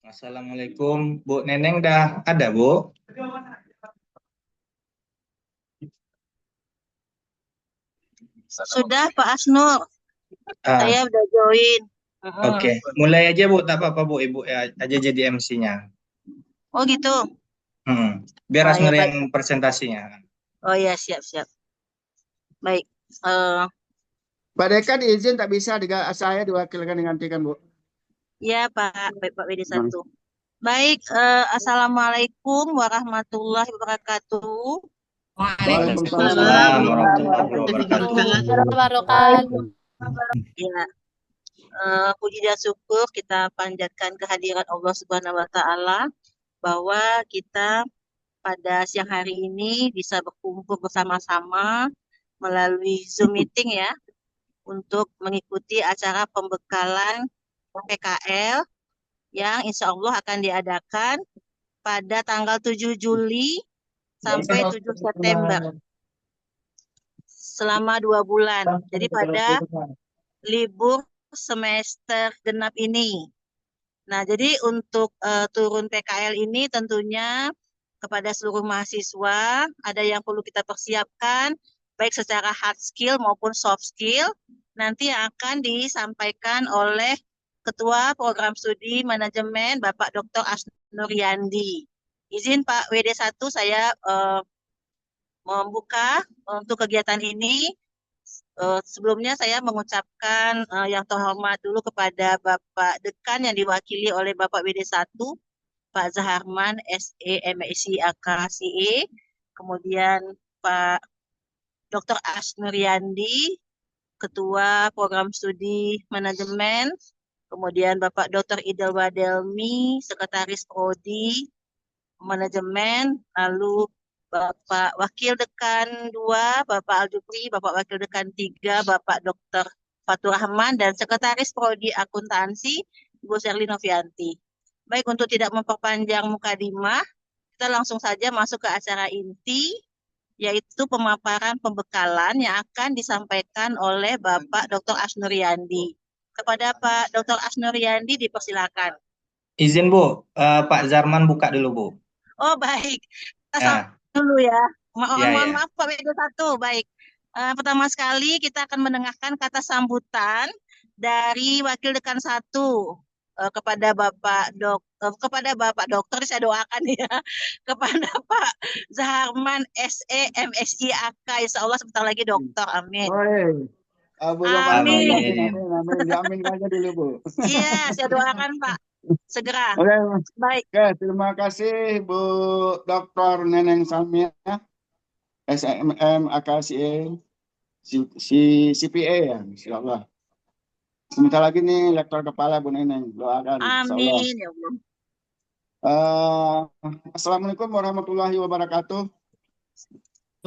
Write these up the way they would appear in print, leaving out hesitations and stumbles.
Assalamualaikum, Bu Neneng dah ada, Bu? Sudah Pak Asnur, saya udah join. Oke, mulai aja Bu, tak apa-apa Bu, Ibu aja jadi MC-nya. Oh gitu. Biar Oh, Asnur ya, yang presentasinya. Oh ya, siap-siap. Baik. Pak Dekan izin tak bisa saya diwakilkan digantikan, Bu. Ya Pak, baik Pak WD1. Baik, Assalamualaikum warahmatullahi wabarakatuh. Waalaikumsalam warahmatullahi wabarakatuh. Ya, puji dan syukur kita panjatkan kehadiran Allah Subhanahu wa Ta'ala bahwa kita pada siang hari ini bisa berkumpul bersama-sama melalui Zoom meeting ya untuk mengikuti acara pembekalan PKL yang insya Allah akan diadakan pada tanggal 7 Juli sampai 7 September selama 2 bulan. Jadi pada libur semester genap ini. Nah, jadi untuk turun PKL ini tentunya kepada seluruh mahasiswa ada yang perlu kita persiapkan baik secara hard skill maupun soft skill nanti yang akan disampaikan oleh Ketua Program Studi Manajemen Bapak Dr. Asnur Yandi. Izin Pak WD1 saya membuka untuk kegiatan ini. Sebelumnya saya mengucapkan yang terhormat dulu kepada Bapak Dekan yang diwakili oleh Bapak WD1, Pak Zaharman, SE, MSI, AKCE, kemudian Pak Dr. Asnur Yandi, Ketua Program Studi Manajemen, kemudian Bapak Dr. Idel Wadelmi, Sekretaris Prodi Manajemen, lalu Bapak Wakil Dekan 2, Bapak Aljupri, Bapak Wakil Dekan 3, Bapak Dr. Fatur Rahman, dan Sekretaris Prodi Akuntansi, Ibu Sherly Novianti. Baik, untuk tidak memperpanjang mukadimah, kita langsung saja masuk ke acara inti, yaitu pemaparan pembekalan yang akan disampaikan oleh Bapak Dr. Asnur Yandi. Kepada Pak Dr. Asnur Yandi dipersilakan. Izin Bu, Pak Zarman buka dulu Bu. Oh baik, kita dulu ya. Mohon maaf Pak WD1. Baik, pertama sekali kita akan mendengarkan kata sambutan dari Wakil Dekan 1 kepada Bapak Dokter, saya doakan ya, kepada Pak Zaharman SE MSI AK, insya Allah sebentar lagi dokter, amin. Amin. Amin aja dulu Bu. Iya, saya doakan Pak segera. Baik. Terima kasih Bu Dr. Neneng Samia, SMM AKCE, CPA ya, insya Allah. Sebentar lagi nih lektor kepala Bu Neneng, doakan. Amin ya Allah. Assalamualaikum warahmatullahi wabarakatuh.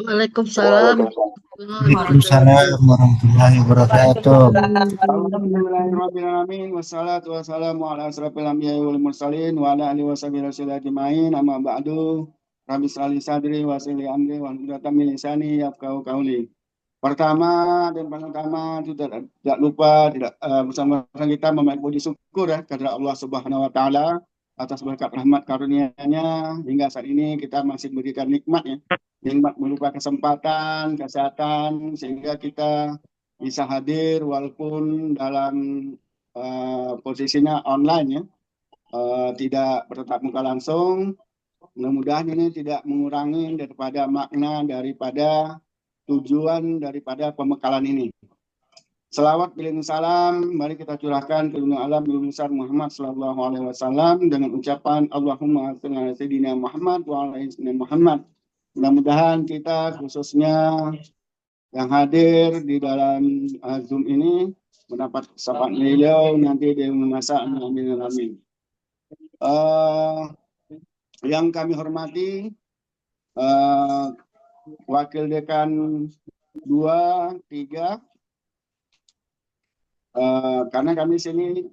Waalaikumsalam. Waalaikumsalam warahmatullahi wabarakatuh. Alhamdulillahirrahmanirrahim. Wassalatu wassalamu ala asrafil anbiya'i wal mursalin wa ala alihi washabihi wasallam ajma'in. Amma ba'du. Rabbi shrah li sadri wa yassir li amri wa hlul 'uqdatam min lisani yafqahu qawli. Pertama dan paling utama tidak lupa bersama kita memohon puji syukur kepada Allah Subhanahu wa taala atas berkat rahmat karunia-Nya hingga saat ini kita masih diberikan nikmat nikmat berupa kesempatan, kesehatan sehingga kita bisa hadir walaupun dalam posisinya online tidak bertatap muka langsung. Mudah-mudahan ini tidak mengurangi daripada makna daripada tujuan daripada pembekalan ini. Selawat bilin salam, mari kita curahkan ke dunia alam Nabi besar Muhammad sallallahu alaihi wasallam dengan ucapan Allahumma shalli ala sayyidina Muhammad wa ala sayyidina Muhammad. Mudah-mudahan kita khususnya yang hadir di dalam Zoom ini mendapat kesempatan beliau nanti di masa amin amin. Yang kami hormati Wakil Dekan 2, 3, karena kami sini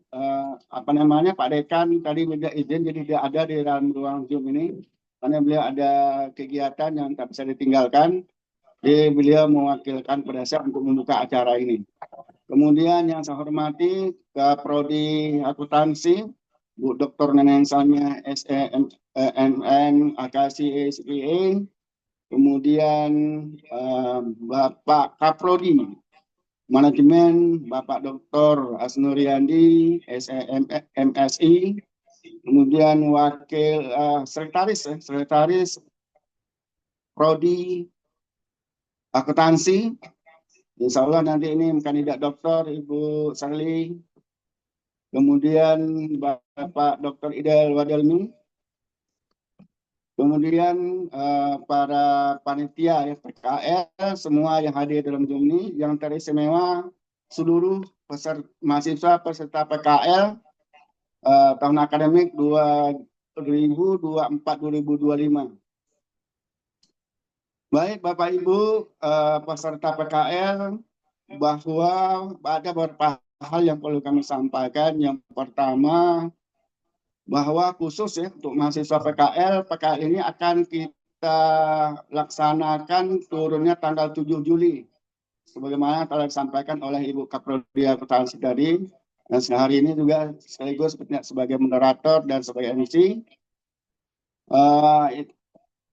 Pak Dekan tadi minta izin jadi tidak ada di dalam ruang Zoom ini karena beliau ada kegiatan yang tak bisa ditinggalkan. Jadi beliau mewakilkan pada saya untuk membuka acara ini. Kemudian yang saya hormati ke Prodi Akuntansi Bu Dr. Neneng Salmia SEMN AKSI SPA. Kemudian Bapak Kaprodi Manajemen Bapak Dr. Asnuriandi SEMSI, kemudian Wakil Sekretaris Prodi Akuntansi, insya Allah nanti ini kandidat doktor Ibu Sarli, kemudian Bapak Dr. Idel Wadalmi, kemudian para panitia PKL semua yang hadir dalam Zoom ini, yang teristimewa seluruh mahasiswa peserta PKL tahun akademik 2024-2025. Baik Bapak Ibu peserta PKL, bahwa ada beberapa hal yang perlu kami sampaikan. Yang pertama, bahwa khusus untuk mahasiswa PKL ini akan kita laksanakan turunnya tanggal 7 Juli. Sebagaimana telah disampaikan oleh Ibu Kaprodi Akuntansi tadi. Dan sehari ini juga sekaligus sebagai moderator dan sebagai MC.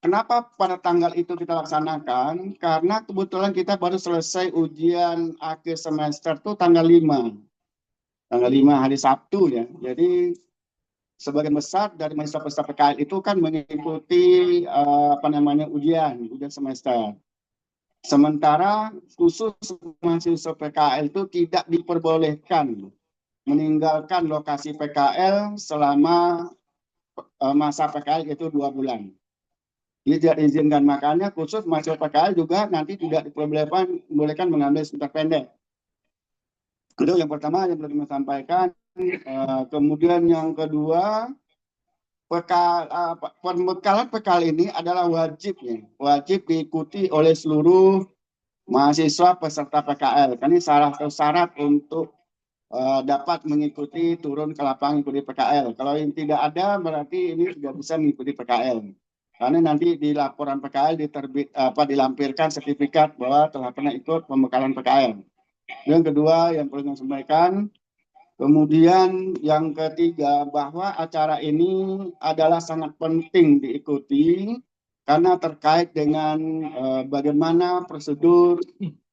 Kenapa pada tanggal itu kita laksanakan? Karena kebetulan kita baru selesai ujian akhir semester itu tanggal 5. Tanggal 5 hari Sabtu ya. Jadi sebagian besar dari mahasiswa peserta PKL itu kan mengikuti ujian semester. Sementara khusus mahasiswa PKL itu tidak diperbolehkan meninggalkan lokasi PKL selama masa PKL itu 2 bulan. Ini tidak diizinkan, makanya khusus mahasiswa PKL juga nanti tidak diperbolehkan mengambil sebentar pendek. Itu yang pertama yang perlu disampaikan. Kemudian yang kedua, pembekalan PKL ini adalah wajib diikuti oleh seluruh mahasiswa peserta PKL. Karena ini salah satu syarat untuk dapat mengikuti turun ke lapangan mengikuti PKL. Kalau yang tidak ada berarti ini tidak bisa mengikuti PKL. Karena nanti di laporan PKL dilampirkan sertifikat bahwa telah pernah ikut pembekalan PKL. Yang kedua yang perlu saya sampaikan. Kemudian yang ketiga, bahwa acara ini adalah sangat penting diikuti karena terkait dengan bagaimana prosedur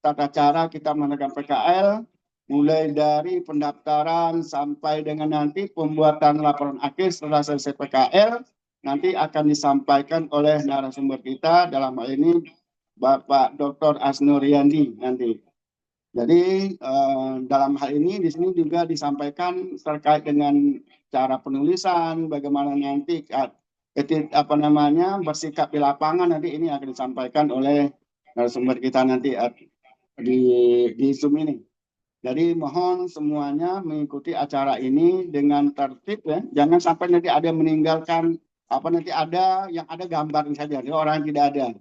tata cara kita melakukan PKL, mulai dari pendaftaran sampai dengan nanti pembuatan laporan akhir setelah selesai PKL, nanti akan disampaikan oleh narasumber kita, dalam hal ini Bapak Dr. Asnuriandi nanti. Jadi dalam hal ini di sini juga disampaikan terkait dengan cara penulisan, bagaimana nanti bersikap di lapangan, nanti ini akan disampaikan oleh narasumber kita nanti di Zoom ini. Jadi mohon semuanya mengikuti acara ini dengan tertib ya, jangan sampai nanti ada meninggalkan nanti ada yang ada gambar saja, orang tidak ada.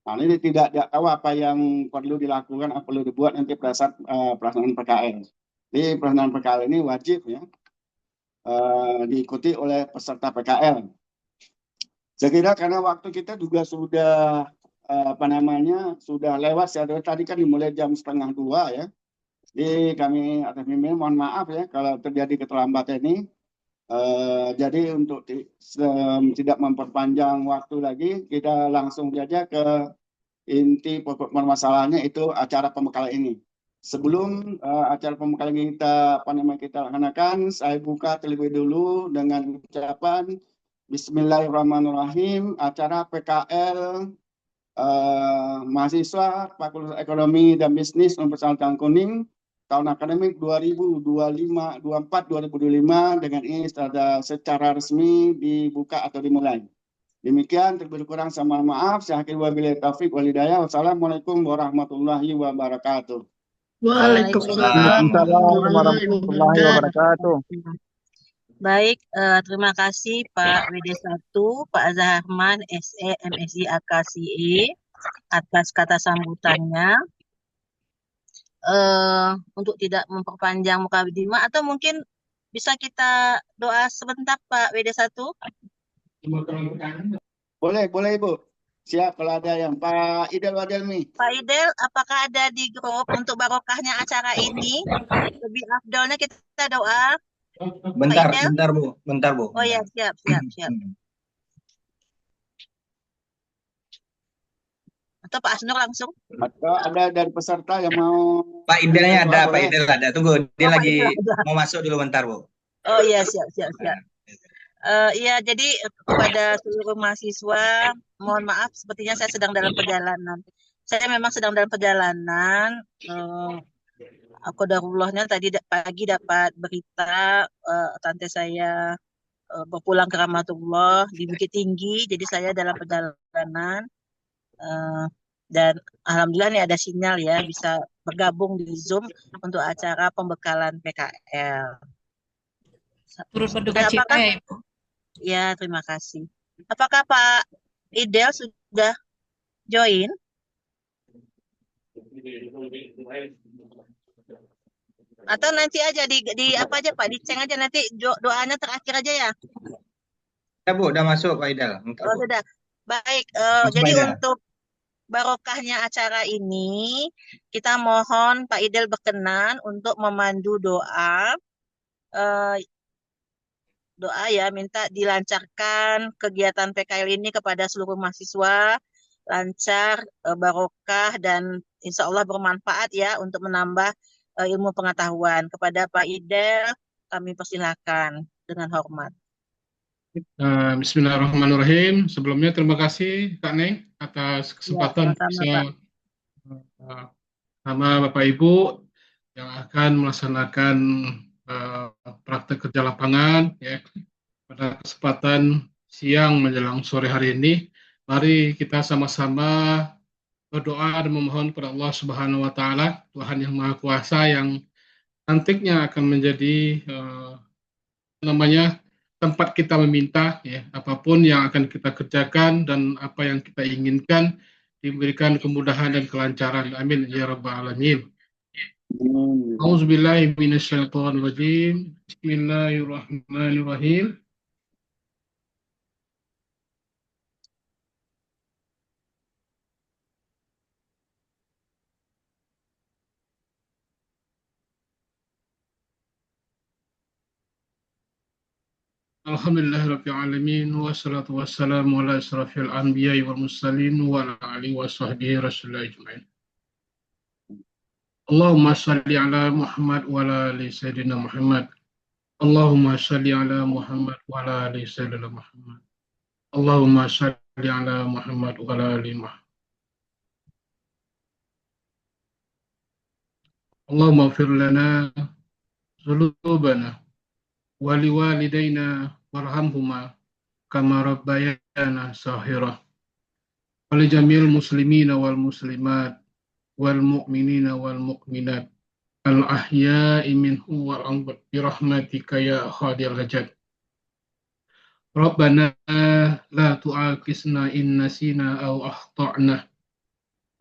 Nah, ini tidak tahu apa yang perlu dilakukan, apa perlu dibuat nanti pada saat pelaksanaan PKL. Jadi pelaksanaan PKL ini wajib ya diikuti oleh peserta PKL. Saya kira karena waktu kita juga sudah sudah lewat. Tadi kan dimulai jam 1:30 ya. Jadi kami atas mimin mohon maaf ya kalau terjadi keterlambatan ini. Jadi untuk tidak memperpanjang waktu lagi, kita langsung saja ke inti pokok permasalahannya, itu acara pembekalan ini. Sebelum acara pembekalan kita kita laksanakan, saya buka terlebih dulu dengan ucapan Bismillahirrahmanirrahim. Acara PKL mahasiswa Fakultas Ekonomi dan Bisnis Universitas Kuning tahun akademik 2024-2025 dengan ini secara resmi dibuka atau dimulai. Demikian, terlebih kurang sama maaf. Saya akhiri wabillahi taufik wal hidayah. Wassalamualaikum warahmatullahi wabarakatuh. Waalaikumsalam warahmatullahi wabarakatuh. Baik, terima kasih Pak WD1, Pak Zaharman, SE, MSI, AKCE atas kata sambutannya. Untuk tidak memperpanjang mukadimah, atau mungkin bisa kita doa sebentar Pak WD1? Boleh Ibu. Siap kalau ada yang Pak Idel Wadelmi. Pak Idel, apakah ada di grup untuk barokahnya acara ini? Lebih afdolnya kita doa. Bentar, Pak Idel? bentar Bu. Oh ya, siap. Atau Pak Asnur langsung? Atau ada dari peserta yang mau? Pak Idelnya ada, boleh. Pak Idel ada. Tunggu, dia Oh, lagi Pak Idel ada. mau masuk dulu bentar Bu. Oh iya, siap. Iya, jadi kepada seluruh mahasiswa, mohon maaf, sepertinya saya sedang dalam perjalanan. Saya memang sedang dalam perjalanan. Qadarullahnya tadi pagi dapat berita tante saya berpulang ke rahmatullah di Bukit Tinggi, jadi saya dalam perjalanan. Dan alhamdulillah nih ada sinyal ya, bisa bergabung di Zoom untuk acara pembekalan PKL. Turut berduka cita ya, Ibu. Ya, terima kasih. Apakah Pak Idel sudah join? Atau nanti aja di apa aja Pak, diceng aja nanti doanya terakhir aja ya? Ya Bu, udah masuk Pak Idel. Oh, sudah. Baik, jadi untuk barokahnya acara ini, kita mohon Pak Idel berkenan untuk memandu doa. Doa ya, minta dilancarkan kegiatan PKL ini kepada seluruh mahasiswa, lancar, barokah, dan insya Allah bermanfaat ya untuk menambah ilmu pengetahuan. Kepada Pak Idel, kami persilakan dengan hormat. Bismillahirrahmanirrahim. Sebelumnya terima kasih Kak Neng atas kesempatan bisa sama Bapak Ibu yang akan melaksanakan praktek kerja lapangan ya pada kesempatan siang menjelang sore hari ini. Mari kita sama-sama berdoa dan memohon kepada Allah Subhanahu wa taala, Tuhan yang Maha Kuasa, yang nantinya akan menjadi tempat kita meminta ya, apapun yang akan kita kerjakan dan apa yang kita inginkan diberikan kemudahan dan kelancaran. Amin ya rabbal alamin. Auzubillahi minasyaitonirrajim. Bismillahirrahmanirrahim. Alhamdulillahirabbil alamin wassalatu wassalamu ala asrafil anbiya'i wal mursalin wa ala alihi washabbihi rasulillah ajmain. Allahumma shalli ala Muhammad wa ala ali sayyidina Muhammad. Allahumma shalli ala Muhammad wa ala ali sayyidina Muhammad. Allahumma shalli ala Muhammad wa ala ali Muhammad. Allahumma ighfir lana dzunubana wa liwalidayna warhamhuma kama rabbayana shaghira. Wa li jamil muslimina wal muslimat wal mu'minina wal mu'minat al ahya'i minhum wal amwat bi rahmatika ya khadil hajat. Rabbana la tu'akhizna in nasina aw akhtana.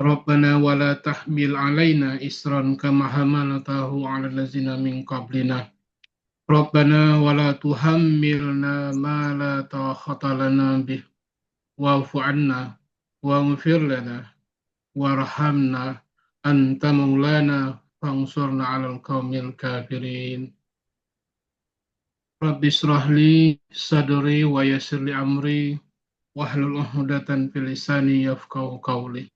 Rabbana wa la tahmil alaina isran kama hamalatahu ala allazina min qablina. Rabbana wa la tuhammilna ma la taqata lana bih. Wa'fu anna waghfir lana warhamna anta maulana fansurna 'alal qaumil kafirin. Rabbi shrah li sadri wa yassir li amri wahlul 'uqdatam fil lisani yafqahu qawli.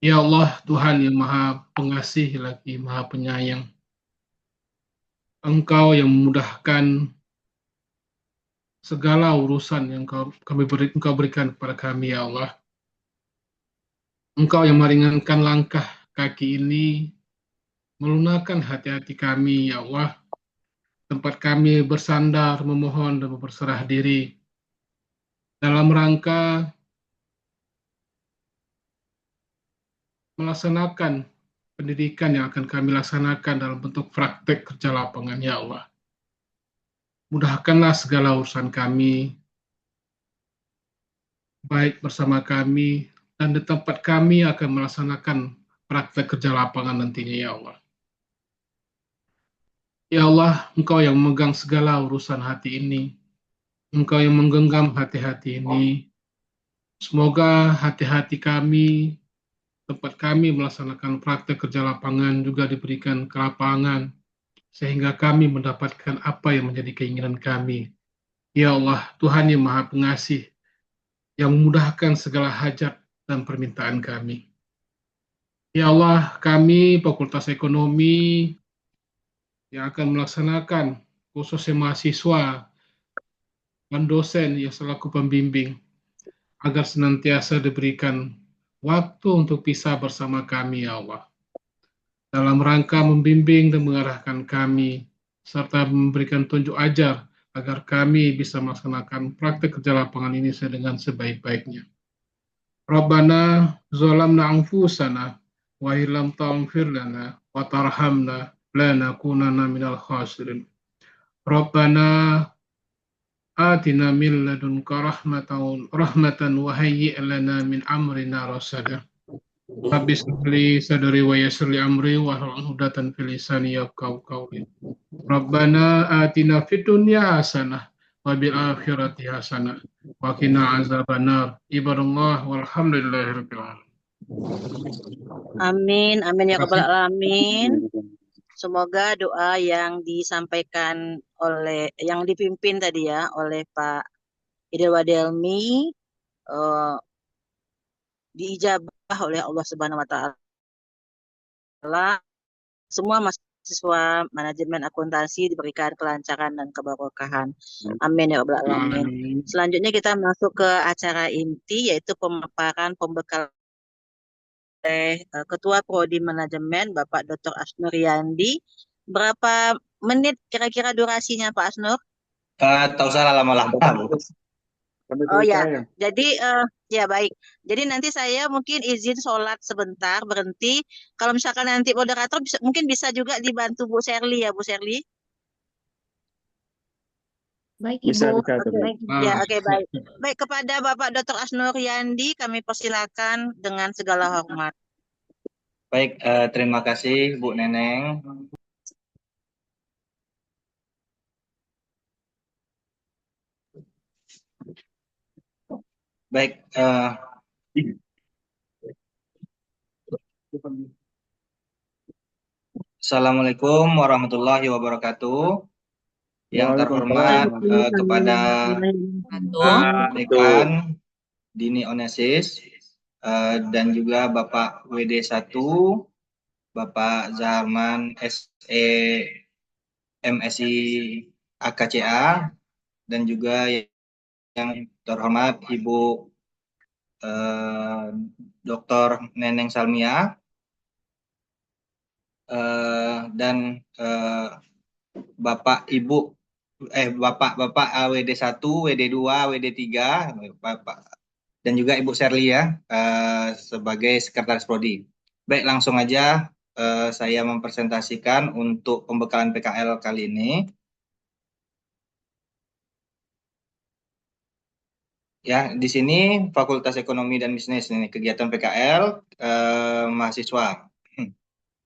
Ya Allah, Tuhan yang Maha Pengasih lagi Maha Penyayang. Engkau yang memudahkan segala urusan yang Engkau berikan kepada kami, ya Allah. Engkau yang meringankan langkah kaki ini, melunakkan hati-hati kami, ya Allah. Tempat kami bersandar, memohon, dan berserah diri dalam rangka melaksanakan pendidikan yang akan kami laksanakan dalam bentuk praktek kerja lapangan, ya Allah. Mudahkanlah segala urusan kami, baik bersama kami, dan di tempat kami akan melaksanakan praktek kerja lapangan nantinya, ya Allah. Ya Allah, Engkau yang memegang segala urusan hati ini, Engkau yang menggenggam hati-hati ini. Semoga hati-hati kami, tempat kami melaksanakan praktek kerja lapangan juga diberikan kelapangan, sehingga kami mendapatkan apa yang menjadi keinginan kami. Ya Allah, Tuhan yang Maha Pengasih, yang memudahkan segala hajat dan permintaan kami. Ya Allah, kami Fakultas Ekonomi yang akan melaksanakan khususnya mahasiswa dan dosen yang selaku pembimbing agar senantiasa diberikan waktu untuk bisa bersama kami, ya Allah, dalam rangka membimbing dan mengarahkan kami serta memberikan tunjuk ajar agar kami bisa melaksanakan praktek kerja lapangan ini dengan sebaik-baiknya. Rabbana zalamna anfusana wa illam taghfir lana wa tarhamna lanakunanna minal khasirin. Rabbana atina min ladunka rahmatan wa hayyi' lana min amrina rasada. Rabbi shrah sadri wa yassir li amri wahlul 'uqdatam fil lisani yafqahu qawli. Rabbana atina fid dunya hasanah wa bil akhirati hasanah wa qina azabannar. Ibadallah walhamdulillahirabbil alamin. Amin, amin ya Terima rabbal kasih. alamin. Semoga doa yang disampaikan yang dipimpin tadi ya oleh Pak Idil Wadelmi diijabah oleh Allah Subhanahu wa taala. Semua mahasiswa manajemen akuntansi diberikan kelancaran dan keberkahan. Amin ya rabbal alamin. Amin. Selanjutnya kita masuk ke acara inti, yaitu pemaparan pembekal oleh Ketua Prodi Manajemen Bapak Dr. Asnur Yandi. Berapa menit kira-kira durasinya Pak Asnur? Tak usah lama-lama, Bu. Oh ya, jadi ya baik. Jadi nanti saya mungkin izin sholat sebentar, berhenti. Kalau misalkan nanti moderator mungkin bisa juga dibantu Bu Sherly ya, Bu Sherly. Baik, Bisa, Ibu. bisa. Oke, ya oke baik. Baik, kepada Bapak Dr. Asnur Yandi kami persilakan dengan segala hormat. Baik, terima kasih Bu Neneng. Baik, Assalamualaikum warahmatullahi wabarakatuh. Yang terhormat kepada Dekan Dini Onesis dan juga Bapak WD1, Bapak Zaharman SE MSI AKCA, dan juga yang terhormat Ibu Dr. Neneng Salmia, dan Bapak WD1, WD2, WD3, Bapak, dan juga Ibu Sherly ya, sebagai Sekretaris Prodi. Baik, langsung aja saya mempresentasikan untuk pembekalan PKL kali ini. Ya, di sini Fakultas Ekonomi dan Bisnis ini kegiatan PKL mahasiswa.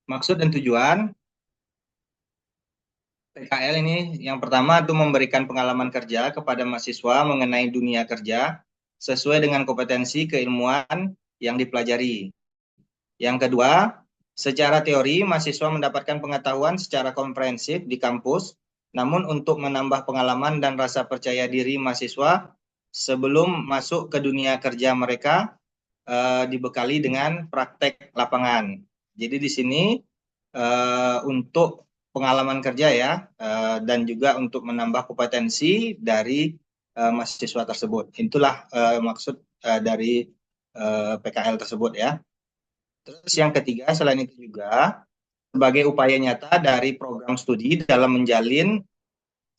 Maksud dan tujuan PKL ini yang pertama itu memberikan pengalaman kerja kepada mahasiswa mengenai dunia kerja sesuai dengan kompetensi keilmuan yang dipelajari. Yang kedua, secara teori mahasiswa mendapatkan pengetahuan secara komprehensif di kampus, namun untuk menambah pengalaman dan rasa percaya diri mahasiswa sebelum masuk ke dunia kerja mereka dibekali dengan praktek lapangan. Jadi di sini untuk pengalaman kerja ya dan juga untuk menambah kompetensi dari mahasiswa tersebut. Itulah maksud dari PKL tersebut ya. Terus yang ketiga selain itu juga sebagai upaya nyata dari program studi dalam menjalin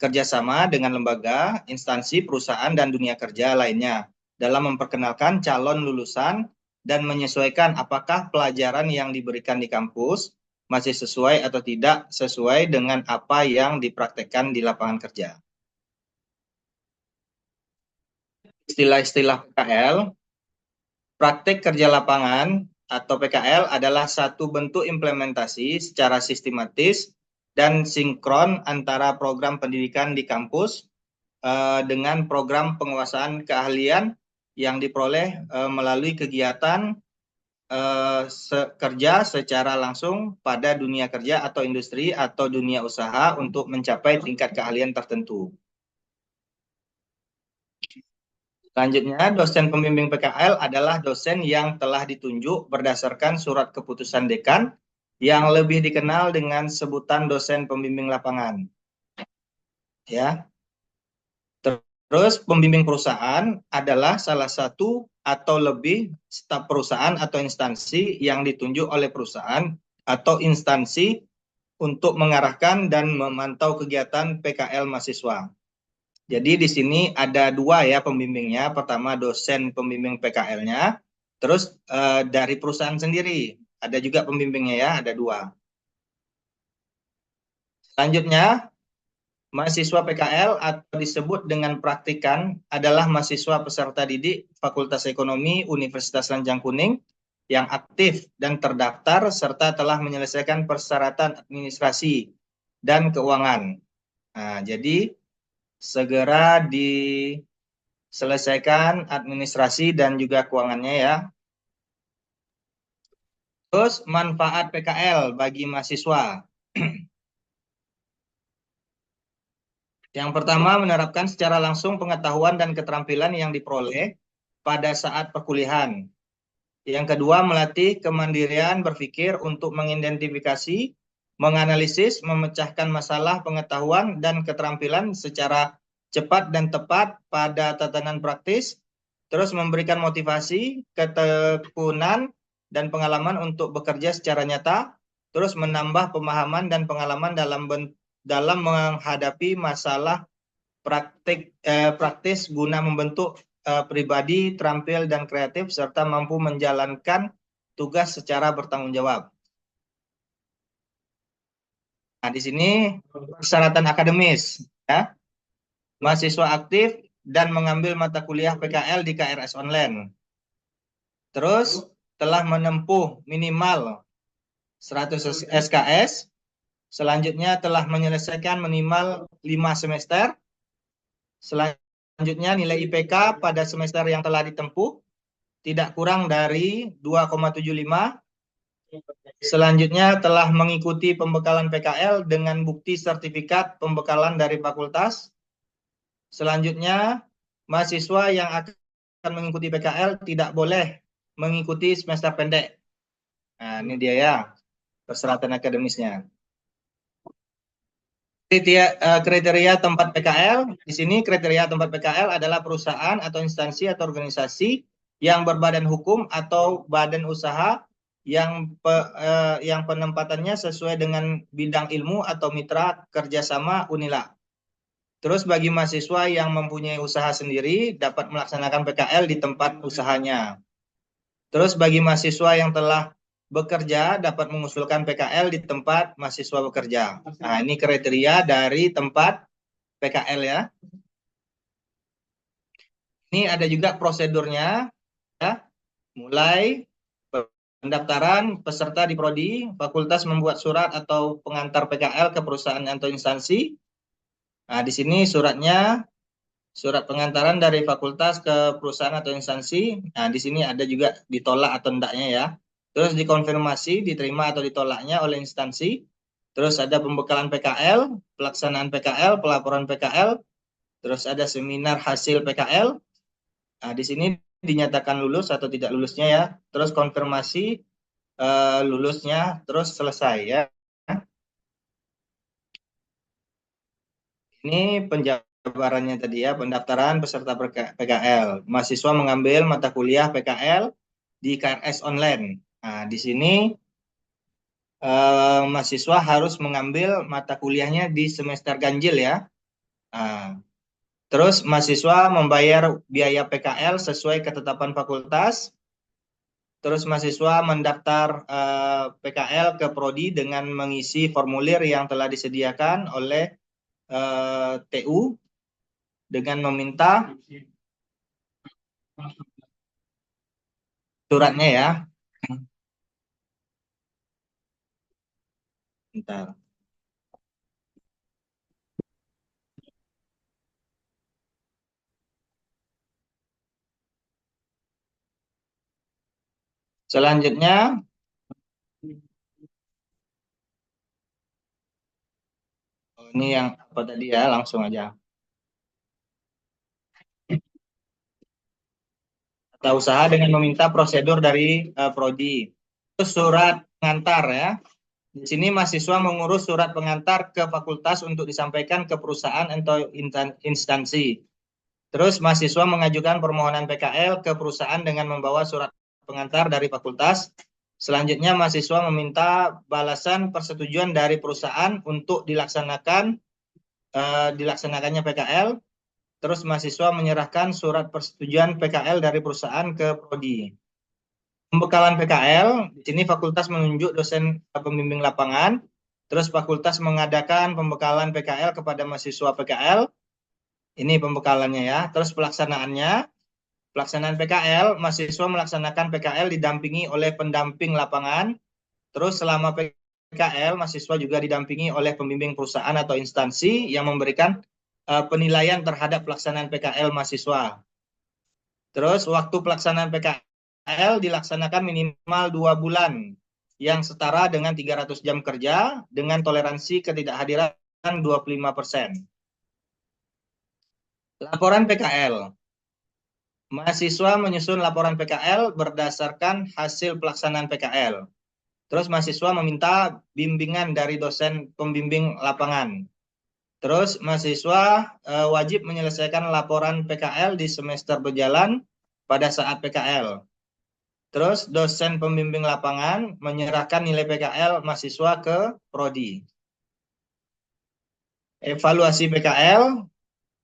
kerjasama dengan lembaga, instansi, perusahaan, dan dunia kerja lainnya dalam memperkenalkan calon lulusan dan menyesuaikan apakah pelajaran yang diberikan di kampus masih sesuai atau tidak sesuai dengan apa yang dipraktekkan di lapangan kerja. Istilah-istilah PKL, praktek kerja lapangan atau PKL adalah satu bentuk implementasi secara sistematis dan sinkron antara program pendidikan di kampus dengan program penguasaan keahlian yang diperoleh melalui kegiatan kerja secara langsung pada dunia kerja atau industri atau dunia usaha untuk mencapai tingkat keahlian tertentu. Selanjutnya, dosen pembimbing PKL adalah dosen yang telah ditunjuk berdasarkan surat keputusan dekan yang lebih dikenal dengan sebutan dosen pembimbing lapangan. Ya. Terus pembimbing perusahaan adalah salah satu atau lebih staf perusahaan atau instansi yang ditunjuk oleh perusahaan atau instansi untuk mengarahkan dan memantau kegiatan PKL mahasiswa. Jadi di sini ada dua ya pembimbingnya. Pertama dosen pembimbing PKL-nya, terus dari perusahaan sendiri ada juga pembimbingnya ya, ada dua. Selanjutnya, mahasiswa PKL atau disebut dengan praktikan adalah mahasiswa peserta didik Fakultas Ekonomi Universitas Lanjang Kuning yang aktif dan terdaftar serta telah menyelesaikan persyaratan administrasi dan keuangan. Nah, jadi segera diselesaikan administrasi dan juga keuangannya ya. Terus manfaat PKL bagi mahasiswa. Yang pertama menerapkan secara langsung pengetahuan dan keterampilan yang diperoleh pada saat perkuliahan. Yang kedua melatih kemandirian berpikir untuk mengidentifikasi, menganalisis, memecahkan masalah pengetahuan dan keterampilan secara cepat dan tepat pada tatanan praktis, terus memberikan motivasi, ketekunan, dan pengalaman untuk bekerja secara nyata, terus menambah pemahaman dan pengalaman dalam menghadapi masalah praktis guna membentuk pribadi terampil dan kreatif serta mampu menjalankan tugas secara bertanggung jawab. Nah, di sini persyaratan akademis ya. Mahasiswa aktif dan mengambil mata kuliah PKL di KRS online. Terus telah menempuh minimal 100 SKS. Selanjutnya telah menyelesaikan minimal 5 semester. Selanjutnya nilai IPK pada semester yang telah ditempuh tidak kurang dari 2,75. Selanjutnya telah mengikuti pembekalan PKL dengan bukti sertifikat pembekalan dari fakultas. Selanjutnya, mahasiswa yang akan mengikuti PKL tidak boleh mengikuti semester pendek. Nah, ini dia ya, persyaratan akademisnya. Kriteria tempat PKL, di sini kriteria tempat PKL adalah perusahaan atau instansi atau organisasi yang berbadan hukum atau badan usaha yang penempatannya sesuai dengan bidang ilmu atau mitra kerjasama UNILA. Terus bagi mahasiswa yang mempunyai usaha sendiri dapat melaksanakan PKL di tempat usahanya. Terus bagi mahasiswa yang telah bekerja dapat mengusulkan PKL di tempat mahasiswa bekerja. Nah, ini kriteria dari tempat PKL ya. Ini ada juga prosedurnya, ya. Mulai pendaftaran peserta di prodi, fakultas membuat surat atau pengantar PKL ke perusahaan atau instansi. Nah, di sini suratnya, surat pengantaran dari fakultas ke perusahaan atau instansi. Nah, di sini ada juga ditolak atau enggaknya ya. Terus dikonfirmasi, diterima atau ditolaknya oleh instansi. Terus ada pembekalan PKL, pelaksanaan PKL, pelaporan PKL. Terus ada seminar hasil PKL. Nah, di sini dinyatakan lulus atau tidak lulusnya ya. Terus konfirmasi lulusnya, terus selesai ya. Ini penjabarannya tadi ya, pendaftaran peserta PKL. Mahasiswa mengambil mata kuliah PKL di KRS online. Nah, di sini mahasiswa harus mengambil mata kuliahnya di semester ganjil ya. Nah, terus mahasiswa membayar biaya PKL sesuai ketetapan fakultas. Terus mahasiswa mendaftar PKL ke prodi dengan mengisi formulir yang telah disediakan oleh TU dengan meminta suratnya ya. Bentar. Selanjutnya, ini yang apa tadi ya, langsung aja. Tata usaha dengan meminta prosedur dari prodi. Terus surat pengantar ya. Di sini mahasiswa mengurus surat pengantar ke fakultas untuk disampaikan ke perusahaan atau instansi. Terus mahasiswa mengajukan permohonan PKL ke perusahaan dengan membawa surat pengantar dari fakultas. Selanjutnya mahasiswa meminta balasan persetujuan dari perusahaan untuk dilaksanakannya PKL. Terus mahasiswa menyerahkan surat persetujuan PKL dari perusahaan ke prodi. Pembekalan PKL, di sini fakultas menunjuk dosen pembimbing lapangan. Terus fakultas mengadakan pembekalan PKL kepada mahasiswa PKL. Ini pembekalannya ya. Terus pelaksanaannya, pelaksanaan PKL, mahasiswa melaksanakan PKL didampingi oleh pendamping lapangan. Terus selama PKL, mahasiswa juga didampingi oleh pembimbing perusahaan atau instansi yang memberikan penilaian terhadap pelaksanaan PKL mahasiswa. Terus waktu pelaksanaan PKL dilaksanakan minimal 2 bulan yang setara dengan 300 jam kerja dengan toleransi ketidakhadiran 25%. Laporan PKL. Mahasiswa menyusun laporan PKL berdasarkan hasil pelaksanaan PKL. Terus mahasiswa meminta bimbingan dari dosen pembimbing lapangan. Terus mahasiswa wajib menyelesaikan laporan PKL di semester berjalan pada saat PKL. Terus dosen pembimbing lapangan menyerahkan nilai PKL mahasiswa ke prodi. Evaluasi PKL,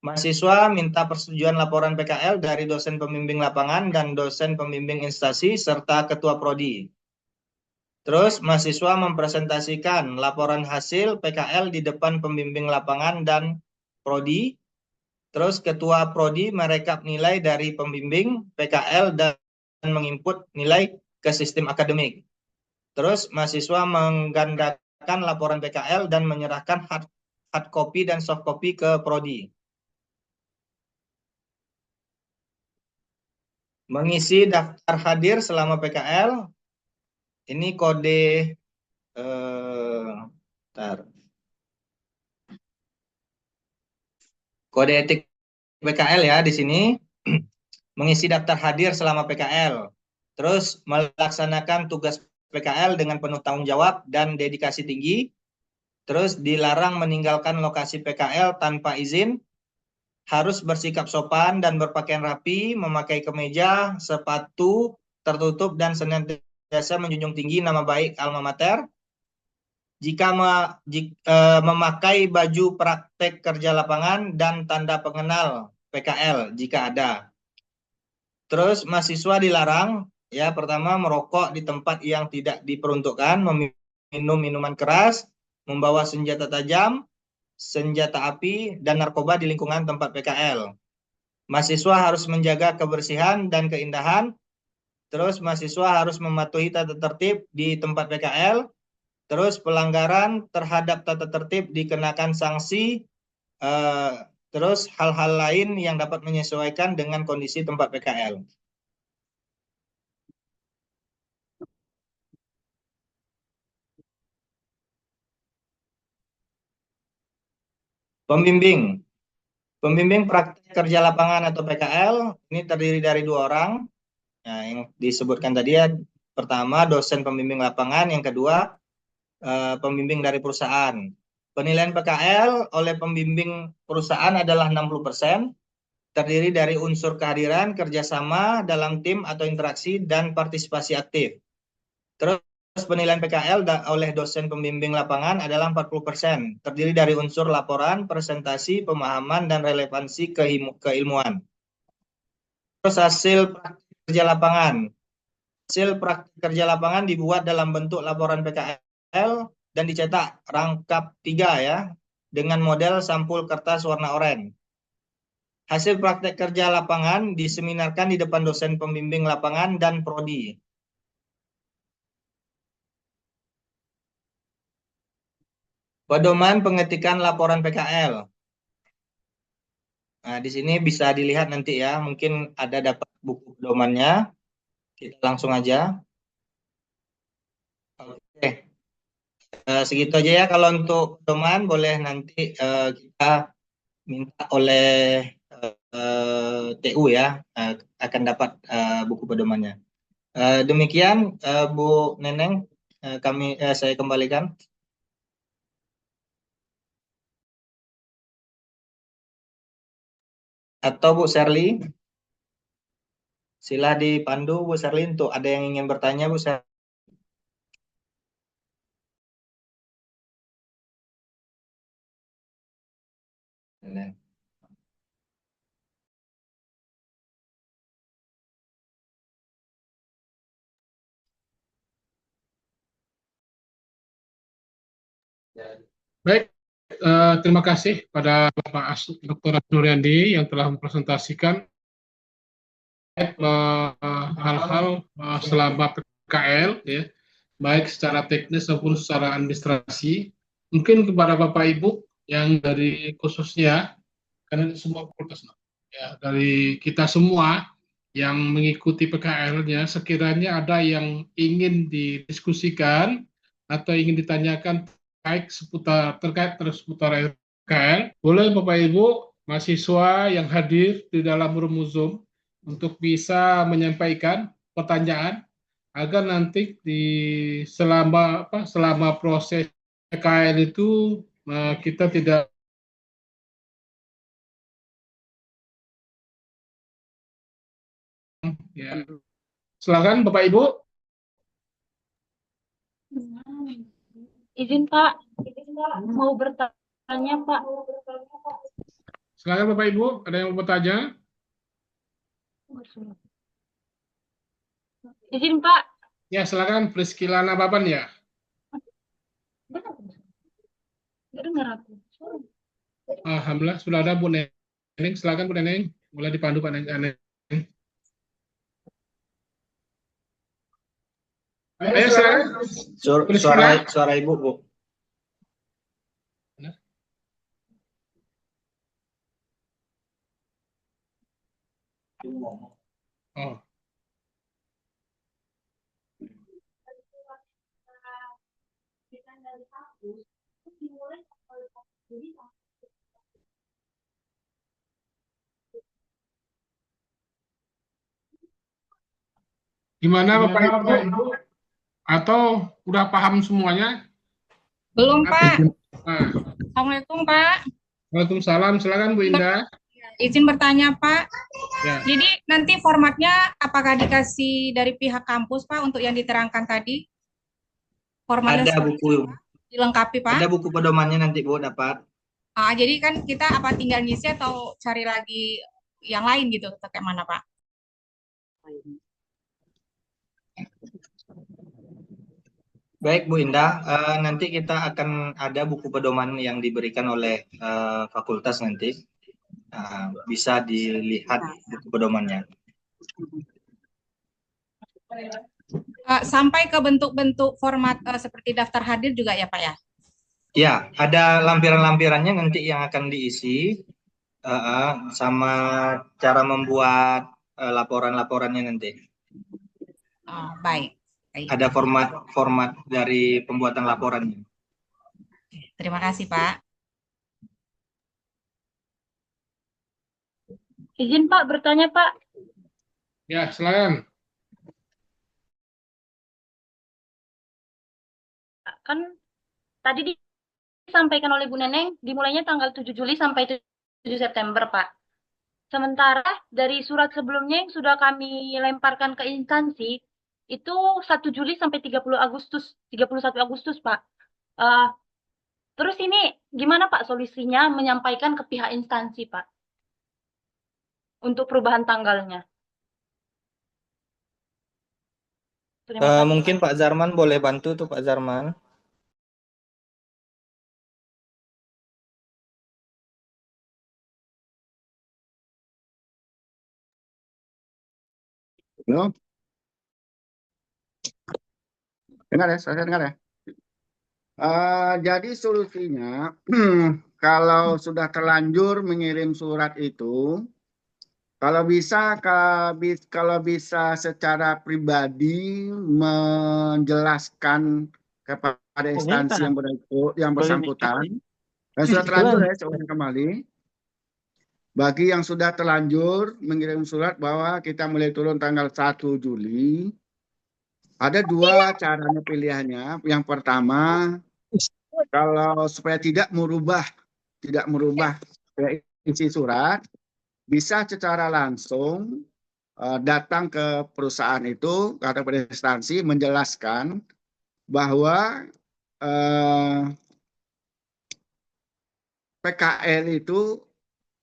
mahasiswa minta persetujuan laporan PKL dari dosen pembimbing lapangan dan dosen pembimbing instansi serta ketua prodi. Terus mahasiswa mempresentasikan laporan hasil PKL di depan pembimbing lapangan dan prodi. Terus ketua prodi merekap nilai dari pembimbing PKL dan menginput nilai ke sistem akademik. Terus mahasiswa menggandakan laporan PKL dan menyerahkan hard copy dan soft copy ke prodi. Mengisi daftar hadir selama PKL. Ini kode kode etik PKL ya di sini. Mengisi daftar hadir selama PKL. Terus melaksanakan tugas PKL dengan penuh tanggung jawab dan dedikasi tinggi. Terus dilarang meninggalkan lokasi PKL tanpa izin. Harus bersikap sopan dan berpakaian rapi, memakai kemeja, sepatu tertutup dan senantiasa menjunjung tinggi nama baik alma mater. Jika memakai baju praktek kerja lapangan dan tanda pengenal PKL jika ada. Terus mahasiswa dilarang ya, pertama merokok di tempat yang tidak diperuntukkan, meminum minuman keras, membawa senjata tajam, senjata api dan narkoba di lingkungan tempat PKL. mahasiswa harus menjaga kebersihan dan keindahan. Terus mahasiswa harus mematuhi tata tertib di tempat PKL. Terus pelanggaran terhadap tata tertib dikenakan sanksi. Terus hal-hal lain yang dapat menyesuaikan dengan kondisi tempat PKL. Pembimbing. Pembimbing praktik kerja lapangan atau PKL ini terdiri dari 2 orang. Nah, yang disebutkan tadi ya, pertama dosen pembimbing lapangan, yang kedua pembimbing dari perusahaan. Penilaian PKL oleh pembimbing perusahaan adalah 60%, terdiri dari unsur kehadiran, kerjasama dalam tim atau interaksi, dan partisipasi aktif. Terus penilaian PKL oleh dosen pembimbing lapangan adalah 40%, terdiri dari unsur laporan, presentasi, pemahaman, dan relevansi keilmuan. Terus hasil praktik kerja lapangan. Hasil praktik kerja lapangan dibuat dalam bentuk laporan PKL dan dicetak rangkap 3 ya, dengan model sampul kertas warna oranye. Hasil praktek kerja lapangan diseminarkan di depan dosen pembimbing lapangan dan prodi. Pedoman pengetikan laporan PKL. Nah, di sini bisa dilihat nanti ya, mungkin ada dapat buku pedomannya. Kita langsung aja. Oke. Segitu aja ya kalau untuk pedoman, boleh nanti kita minta oleh TU ya, akan dapat buku pedomannya. Demikian Bu Neneng, saya kembalikan. Atau Bu Sherly, sila dipandu Bu Sherly untuk ada yang ingin bertanya Bu Sherly. Baik, terima kasih pada Bapak Dr. Nuriandi yang telah mempresentasikan hal-hal selama PKL, ya, baik secara teknis maupun secara administrasi. Mungkin kepada Bapak Ibu yang dari khususnya, karena semua fakultas, ya, dari kita semua yang mengikuti PKL-nya, sekiranya ada yang ingin didiskusikan atau ingin ditanyakan terkait seputar PKL, boleh Bapak Ibu mahasiswa yang hadir di dalam room Zoom untuk bisa menyampaikan pertanyaan agar nanti selama proses PKL itu kita tidak ya. Silakan Bapak Ibu. Izin Pak, mau bertanya Pak. Silakan Bapak Ibu, ada yang mau bertanya? Izin Pak. Ya, silakan Priscila Nababan ya. Nggak dengar aku. Alhamdulillah sudah ada Bu Neneng. Silakan Bu Neneng, mulai dipandu Pak Neneng. Ayo silakan. Suara Ibu, Bu. Oh. Gimana Bapak Ibu? Atau udah paham semuanya? Belum Pak. Nah. Assalamualaikum Pak. Waalaikumsalam. Silakan Bu Indah. Izin bertanya Pak. Ya. Jadi nanti formatnya apakah dikasih dari pihak kampus Pak untuk yang diterangkan tadi? Formatnya ada buku dilengkapi Pak. Ada buku pedomannya nanti Bu dapat. Jadi kan kita apa tinggal ngisi atau cari lagi yang lain gitu atau kayak mana Pak? Baik Bu Indah, nanti kita akan ada buku pedoman yang diberikan oleh fakultas nanti. bisa dilihat buku pedomannya. Sampai ke bentuk-bentuk format seperti daftar hadir juga ya Pak ya? Ya, ada lampiran-lampirannya nanti yang akan diisi sama cara membuat laporan-laporannya nanti. Oh, baik. Ada format dari pembuatan laporannya. Terima kasih Pak. Izin Pak bertanya Pak. Ya, silakan. Kan tadi disampaikan oleh Bu Neneng, dimulainya tanggal 7 Juli sampai 7 September, Pak. Sementara dari surat sebelumnya yang sudah kami lemparkan ke instansi, itu 1 Juli sampai 31 Agustus, Pak. Terus ini gimana Pak solusinya menyampaikan ke pihak instansi, Pak? Untuk perubahan tanggalnya. Terima kasih, Mungkin Pak Zarman boleh bantu tuh Pak Zarman. Halo? Dengar ya, saya dengar ya. Jadi solusinya, kalau sudah terlanjur mengirim surat itu, kalau bisa secara pribadi menjelaskan kepada instansi yang bersangkutan, dan sudah terlanjur ya, saya ulang kembali. Bagi yang sudah terlanjur mengirim surat bahwa kita mulai turun tanggal 1 Juli, ada dua caranya pilihannya. Yang pertama, kalau supaya tidak merubah isi surat, bisa secara langsung datang ke perusahaan itu atau pada instansi menjelaskan bahwa PKL itu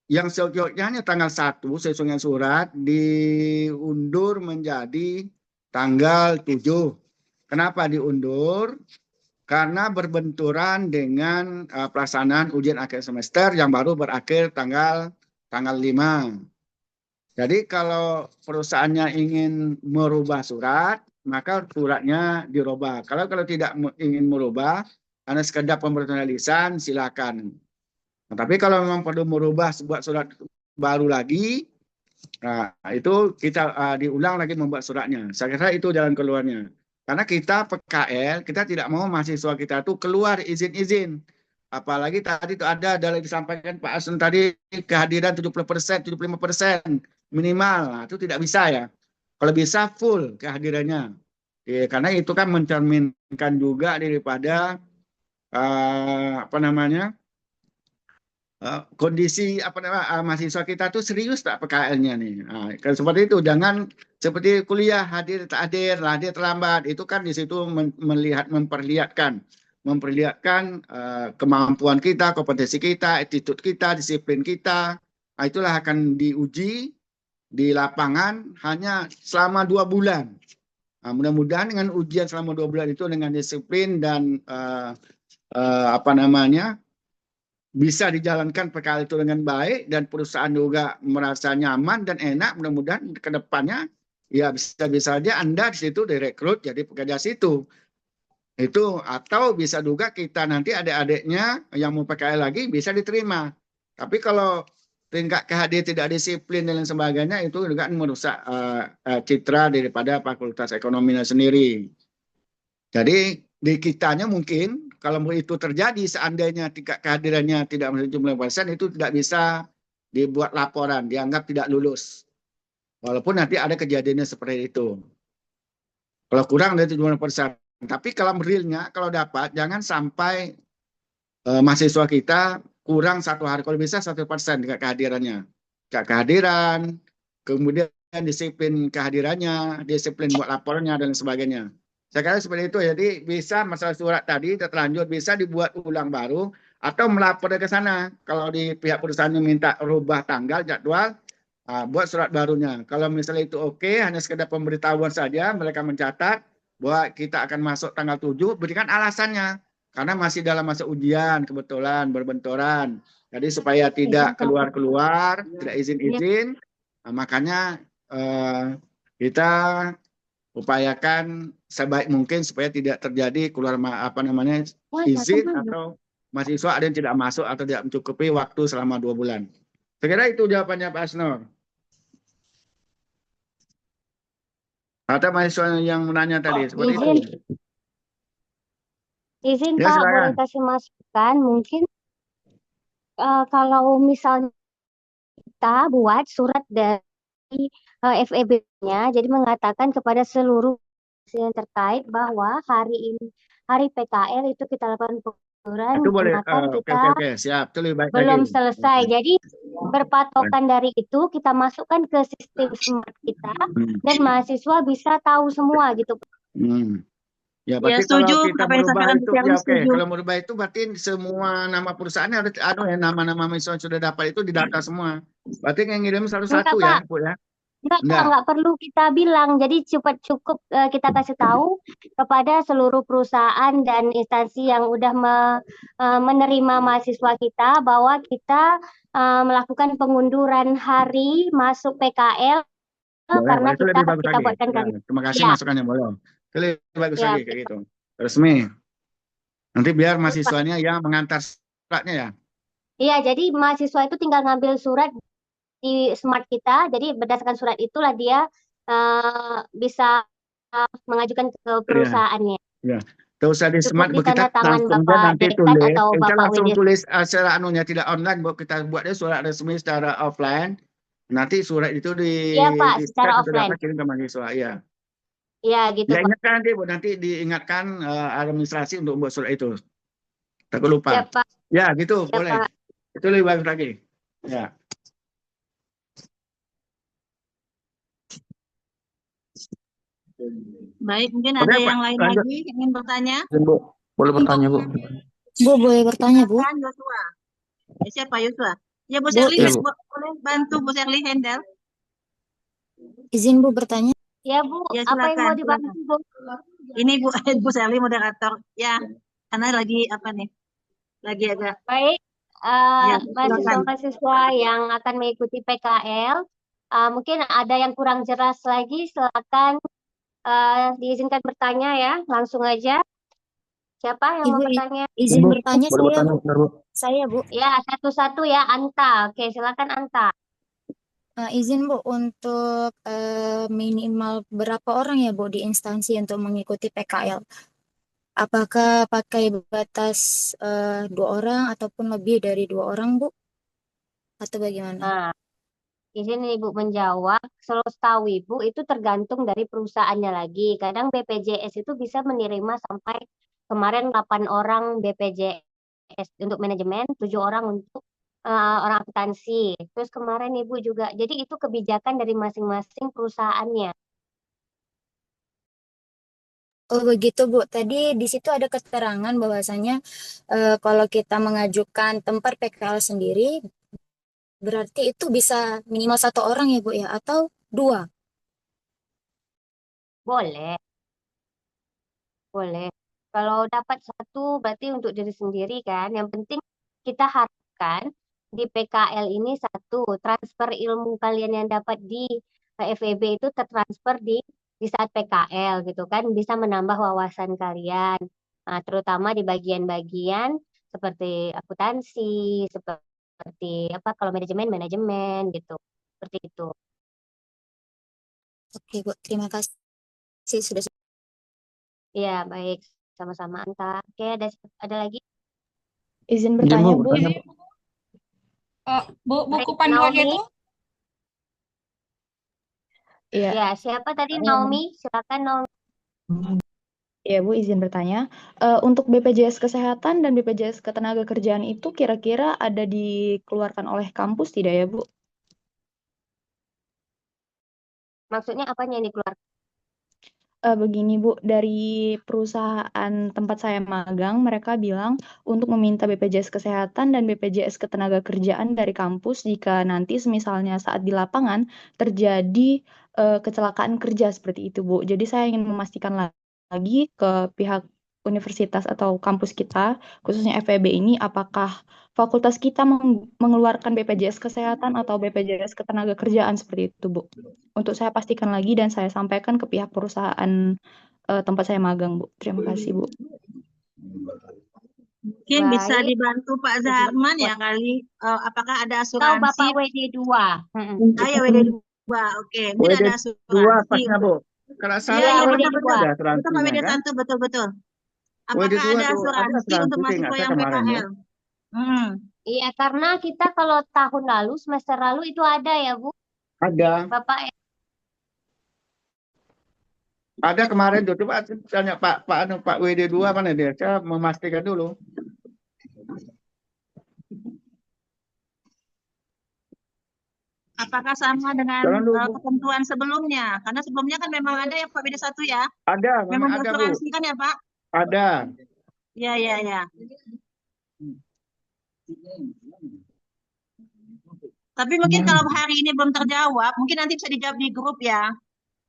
yang seyogyanya tanggal 1 sesuai surat diundur menjadi tanggal 7. Kenapa diundur? Karena berbenturan dengan pelaksanaan ujian akhir semester yang baru berakhir tanggal 5. Jadi kalau perusahaannya ingin merubah surat, maka suratnya dirubah. Kalau tidak ingin merubah, hanya sekedar pemberitahuan lisan, silakan. Nah, tapi kalau memang perlu merubah sebuah surat baru lagi, nah, itu kita diulang lagi membuat suratnya. Saya kira itu jalan keluarnya. Karena kita PKL, kita tidak mau mahasiswa kita itu keluar izin-izin. Apalagi tadi itu ada disampaikan Pak Asun tadi kehadiran 70%, 75% minimal. Nah, itu tidak bisa ya. Kalau bisa full kehadirannya. Ya, karena itu kan mencerminkan juga daripada kondisi mahasiswa kita tuh serius tak PKL-nya nih. Nah, kan seperti itu, jangan seperti kuliah hadir tak hadir terlambat. Itu kan di situ memperlihatkan kemampuan kita, kompetensi kita, attitude kita, disiplin kita. Nah, itulah akan diuji di lapangan hanya selama 2 bulan. Nah, mudah-mudahan dengan ujian selama 2 bulan itu dengan disiplin dan bisa dijalankan PKL itu dengan baik dan perusahaan juga merasa nyaman dan enak. Mudah-mudahan ke depannya ya bisa aja Anda di situ direkrut jadi pekerja situ. Itu atau bisa juga kita nanti adik-adiknya yang mau PKL lagi bisa diterima. Tapi kalau tingkat kehadiran tidak disiplin dan lain sebagainya itu juga merusak citra daripada Fakultas Ekonominya sendiri. Jadi di kitanya mungkin kalau itu terjadi seandainya tingkat kehadirannya tidak mencapai 70% itu tidak bisa dibuat laporan, dianggap tidak lulus. Walaupun nanti ada kejadiannya seperti itu. Kalau kurang dari 70%. Tapi kalau realnya, kalau dapat, jangan sampai mahasiswa kita kurang 1 hari. Kalau bisa 1% tingkat kehadirannya. Tingkat kehadiran, kemudian disiplin kehadirannya, disiplin buat laporannya, dan sebagainya. Saya kira seperti itu. Jadi bisa masalah surat tadi terlanjur bisa dibuat ulang baru atau melapor ke sana. Kalau di pihak perusahaan minta rubah tanggal jadwal, buat surat barunya. Kalau misalnya itu oke, hanya sekedar pemberitahuan saja, mereka mencatat bahwa kita akan masuk tanggal 7, berikan alasannya. karena masih dalam masa ujian kebetulan berbenturan. Jadi supaya tidak keluar-keluar, tidak izin-izin, makanya kita upayakan sebaik mungkin supaya tidak terjadi keluar izin atau mahasiswa ada yang tidak masuk atau tidak mencukupi waktu selama 2 bulan. Saya kira itu jawabannya Pak Asnur. Ada mahasiswa yang menanya tadi seperti itu. Izin Ya, Pak, silakan. boleh kasih masukan? Mungkin kalau misalnya kita buat surat dari FEB-nya, jadi mengatakan kepada seluruh yang terkait bahwa hari ini, hari PKL itu kita lakukan pengunduran Itu boleh. dikarenakan Oke, kita siap. Itu lebih baik belum lagi. selesai. Jadi berpatokan dari itu kita masukkan ke sistem smart kita dan mahasiswa bisa tahu semua gitu. Ya, Ya, berarti setuju kalau kita apa yang merubah disampaikan Bu itu, Sherly, ya oke. setuju. Kalau merubah itu berarti semua nama perusahaannya harus nama-nama mahasiswa yang sudah dapat itu didata semua. Berarti yang ngirim satu-satu Enggak, ya, Bu ya? Enggak, Pak, Enggak. enggak perlu kita bilang. Jadi cukup kita kasih tahu kepada seluruh perusahaan dan instansi yang udah menerima mahasiswa kita bahwa kita melakukan pengunduran hari masuk PKL karena Boleh. Itu lebih bagus kita lagi. buatkan Ya, kan. terima kasih Ya, masukannya, boleh. Itu lebih bagus ya, lagi kayak gitu. Resmi. Nanti biar Pak. mahasiswanya yang mengantar suratnya ya. Iya, jadi mahasiswa itu tinggal ngambil surat di smart kita. Jadi berdasarkan surat itulah dia bisa mengajukan ke perusahaannya. Ya. Tidak usah di Cukup smart, di Bu, kita tanda tangan langsung aja Bapak nanti Direktorat tulis. atau Kita Bapak langsung WD. tulis secara anunya, tidak online, Bu. Kita buat dia surat resmi secara offline. Nanti surat itu Iya, Pak, di secara scan atau offline. dapat kirim ke mahasiswa. Iya. Iya, gitu, Ya Pak. ingatkan nanti, Bu. Nanti diingatkan administrasi untuk buat surat itu. Takut lupa. Ya, Pak. Ya, gitu. Ya, Boleh. Pak. Itu lebih bagus lagi. Ya. Baik, mungkin Oke, ada Pak. yang lain Lanjut. lagi yang ingin bertanya? Bu, boleh bertanya, Bu. Bu, boleh bertanya, Bu? Silakan, Yosua. Siapa Yosua? Ya, Bu Bu, Sherly, Iya, Bu. boleh bantu Bu Sherly handle? izin Bu bertanya. Ya, Bu, Ya, apa yang mau silakan. dibantu, Bu? Ini Bu Bu Sherly moderator. Ya, karena lagi apa nih? Lagi agak Baik, ya, silakan. mahasiswa-mahasiswa yang akan mengikuti PKL, mungkin ada yang kurang jelas lagi, silakan diizinkan bertanya ya, langsung aja. Siapa yang mau Ibu bertanya? izin Bu, bertanya boleh bertanya, bentar, Bu. saya, Bu. Ya, satu-satu ya, Anta. Oke, silakan Anta. Izin Bu untuk minimal berapa orang ya Bu di instansi untuk mengikuti PKL? Apakah pakai batas 2 orang ataupun lebih dari 2 orang Bu? Atau bagaimana? Nah, izin Ibu menjawab. Setahu Ibu itu tergantung dari perusahaannya lagi. Kadang BPJS itu bisa menerima sampai kemarin 8 orang BPJS untuk manajemen, 7 orang untuk orang akuntansi. Terus kemarin Ibu juga. Jadi itu kebijakan dari masing-masing perusahaannya. Oh begitu Bu. Tadi di situ ada keterangan bahwasanya kalau kita mengajukan tempat PKL sendiri berarti itu bisa minimal 1 orang ya Bu ya atau 2? Boleh, boleh. Kalau dapat satu berarti untuk diri sendiri kan. Yang penting kita harapkan di PKL ini satu, transfer ilmu kalian yang dapat di FEB itu tertransfer di saat PKL gitu kan. Bisa menambah wawasan kalian. Nah, terutama di bagian-bagian seperti akuntansi, seperti apa kalau manajemen gitu. Seperti itu. Oke Bu, terima kasih sudah. Iya, baik. Sama-sama Anta. Oke, ada lagi? Izin Izin, bertanya Bu, Bu. bertanya, Bu. Buku Baik, panduannya Naomi. itu Iya. Ya, siapa tadi Naomi? Silakan Naomi. Ya Bu, izin bertanya. Untuk BPJS Kesehatan dan BPJS Ketenagakerjaan itu kira-kira ada dikeluarkan oleh kampus tidak ya Bu? Maksudnya apanya yang dikeluarkan? Begini Bu, dari perusahaan tempat saya magang, mereka bilang untuk meminta BPJS Kesehatan dan BPJS Ketenagakerjaan dari kampus jika nanti misalnya saat di lapangan terjadi kecelakaan kerja seperti itu Bu. Jadi saya ingin memastikan lagi ke pihak universitas atau kampus kita, khususnya FEB ini, apakah fakultas kita mengeluarkan BPJS Kesehatan atau BPJS Ketenagakerjaan seperti itu, Bu? Untuk saya pastikan lagi dan saya sampaikan ke pihak perusahaan tempat saya magang, Bu. Terima kasih, Bu. Mungkin bisa Baik. dibantu Pak Zaharman ya kali. Apakah ada Atau asuransi? Bapak WD2. Ah ya WD2. Oke, mungkin ada WD2 asuransi pasnya, untuk. Bu. Kalau Iya, salah iya, WD2. betul, betul. ada Betul Pak asuransinya kan? WD1, betul. Apakah WD2 ada tuh ada asuransi untuk asuransi mahasiswa nggak yang kemarin ya? PKL? Hmm. Iya, karena kita kalau tahun lalu, semester lalu itu ada ya, Bu. Ada. Bapak Ada kemarin tuh, coba tanya Pak WD2 mana dia? Saya memastikan dulu. Apakah sama dengan Jangan dulu. ketentuan sebelumnya? Karena sebelumnya kan memang ada ya Pak WD1 ya? Ada, Memang memang ada, Bu. asuransi kan ya Pak? Ada. Iya. Tapi mungkin kalau hari ini belum terjawab, mungkin nanti bisa dijawab di grup ya.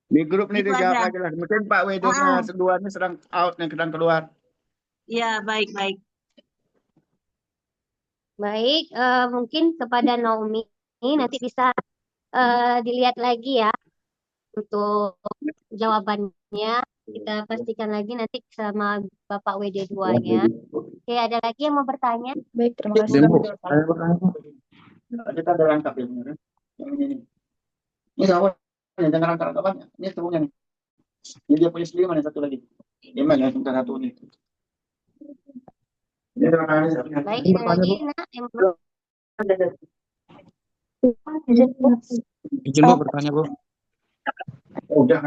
Di grup nih Itu dijawab aja. aja lah. Mungkin Pak WD-nya kedua ini sedang out nih, sedang keluar. Iya, baik. Baik, mungkin kepada Naomi nanti bisa dilihat lagi ya untuk jawabannya. Kita pastikan lagi nanti sama Bapak WD2-nya. Oke, ada lagi yang mau bertanya? Baik, terima kasih. Bu, saya bertanya, Bu. Kita ada rangkap ya, benar. Yang ini. Ini sama, jangan rangkap-rangkapannya. Ini semuanya nih. Ini dia punya sendiri, mana satu lagi. Gimana ya, satu ini. Baik, ada lagi, Nak? Yang mau Izin, Bu, bertanya, Bu. Udah.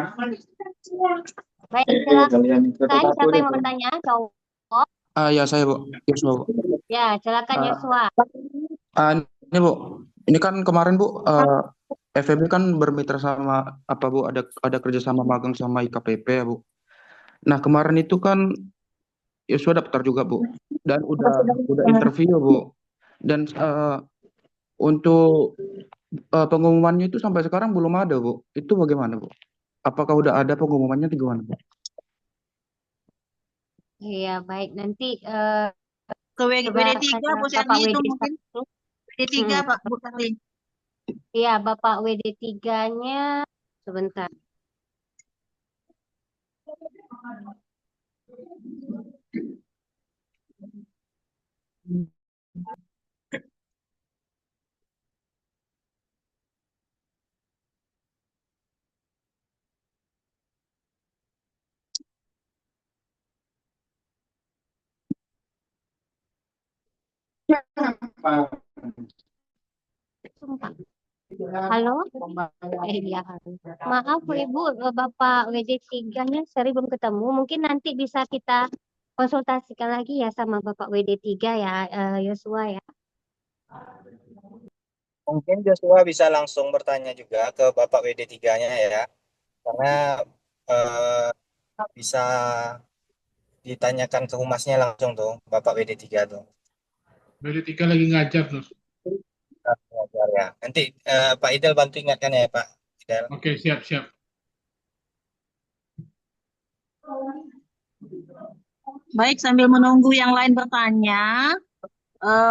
Baik, silakan. Siapa yang mau bertanya? Cowok? Ya, saya, Bu. Yosua, Bu. Ya, silakan Yosua. Ini, Bu. Ini kan kemarin, Bu, FEB kan bermitra sama Bu? Ada kerjasama magang sama IKPP ya, Bu. Nah, kemarin itu kan Yosua daftar juga, Bu. Dan udah interview, Bu. Dan untuk pengumumannya itu sampai sekarang belum ada, Bu. Itu bagaimana, Bu? Apakah udah ada pengumumannya di mana, Bu? Iya, baik. Nanti Ke WD3 Bu Serli itu mungkin. WD3 Pak Bu Serli. Iya, Bapak WD3-nya sebentar. Halo? Iya. Maaf Bu Ibu, Bapak WD3-nya seri belum ketemu. Mungkin nanti bisa kita konsultasikan lagi ya sama Bapak WD3 ya, Yosua ya. Mungkin Joshua bisa langsung bertanya juga ke Bapak WD3-nya ya. Karena bisa ditanyakan ke humasnya langsung tuh, Bapak WD3 tuh. WD3 lagi ngajar tuh. Ngajar ya. Nanti Pak Idel bantu ingatkan ya Pak Idel. Oke, siap. Baik, sambil menunggu yang lain bertanya,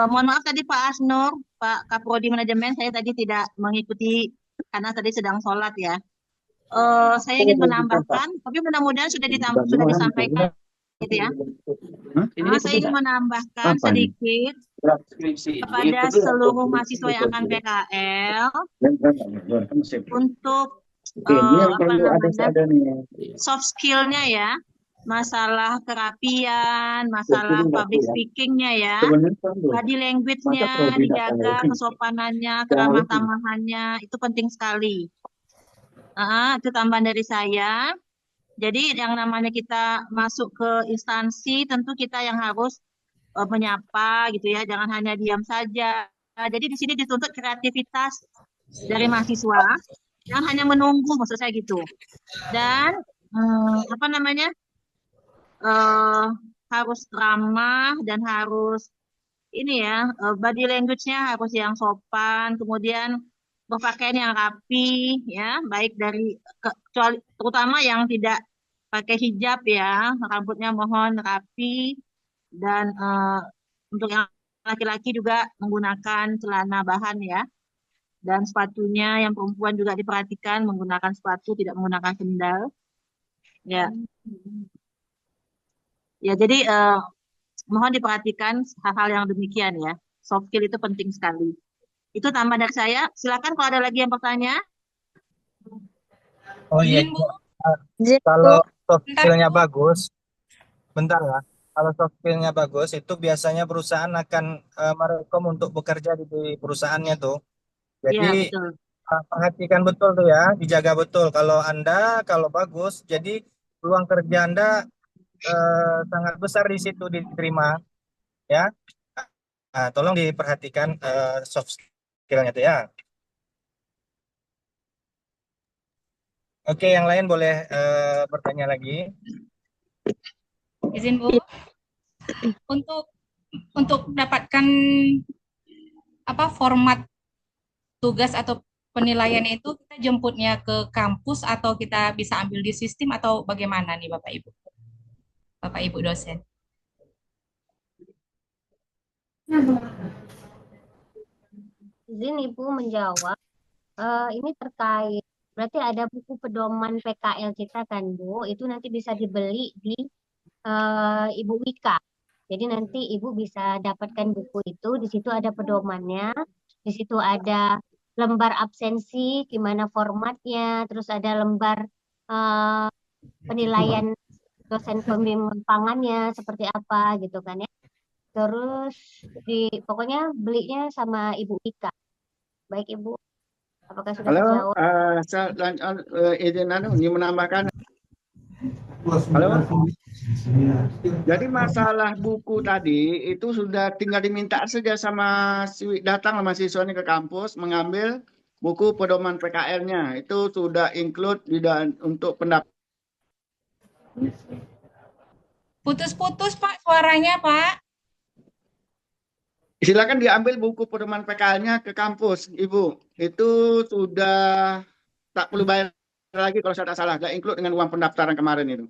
mohon maaf tadi Pak Asnur, Pak Kaprodi Manajemen, saya tadi tidak mengikuti karena tadi sedang sholat ya. Saya ingin menambahkan, tapi mudah-mudahan sudah disampaikan, gitu ya. Saya ingin menambahkan sedikit kepada seluruh mahasiswa yang akan PKL untuk soft skill-nya ya. Masalah kerapian, masalah public speaking-nya ya, body language-nya dijaga, kesopanannya, keramah tamahannya, itu penting sekali. Itu tambahan dari saya. Jadi yang namanya kita masuk ke instansi, tentu kita yang harus menyapa gitu ya, jangan hanya diam saja. Jadi di sini dituntut kreativitas dari mahasiswa, jangan hanya menunggu, maksud saya gitu. Dan harus ramah dan harus ini ya, body language-nya harus yang sopan, kemudian berpakaian yang rapi ya, baik dari terutama yang tidak pakai hijab ya, rambutnya mohon rapi, dan untuk yang laki-laki juga menggunakan celana bahan ya, dan sepatunya yang perempuan juga diperhatikan menggunakan sepatu, tidak menggunakan sendal. Ya, ya jadi mohon diperhatikan hal-hal yang demikian ya. Soft skill itu penting sekali. Itu tambah dari saya. Silakan kalau ada lagi yang bertanya. Oh iya, Izin, Bu. kalau soft Bentar, skillnya Bu. bagus, bentar ya. Kalau soft skillnya bagus, itu biasanya perusahaan akan merekom untuk bekerja di perusahaannya tuh. Jadi Iya, betul. perhatikan betul tuh ya, dijaga betul. Kalau bagus, jadi peluang kerja Anda sangat besar di situ diterima, ya. Tolong diperhatikan soft skillnya tuh ya. Oke, yang lain boleh bertanya lagi. Izin, Bu. Untuk mendapatkan format tugas atau penilaian itu, kita jemputnya ke kampus atau kita bisa ambil di sistem atau bagaimana nih Bapak Ibu? Bapak Ibu dosen. Izin Ibu menjawab. Ini terkait, berarti ada buku pedoman PKL kita kan Bu, itu nanti bisa dibeli di Ibu Wika. Jadi nanti Ibu bisa dapatkan buku itu, di situ ada pedomannya, di situ ada lembar absensi, gimana formatnya, terus ada lembar penilaian dosen pembimbing pangannya seperti apa gitu kan ya. Terus pokoknya belinya sama Ibu Wika. Baik Ibu, apakah sudah Halo, terjawab? saya izin ini menambahkan. Halo. Jadi masalah buku tadi itu sudah tinggal diminta saja sama datang mahasiswanya ke kampus mengambil buku pedoman PKL-nya. Itu sudah include untuk pendaftaran. Putus-putus Pak suaranya Pak. Silakan diambil buku pedoman PKL-nya ke kampus, Ibu. Itu sudah tak perlu bayar lagi kalau saya tak salah. Sudah include dengan uang pendaftaran kemarin itu.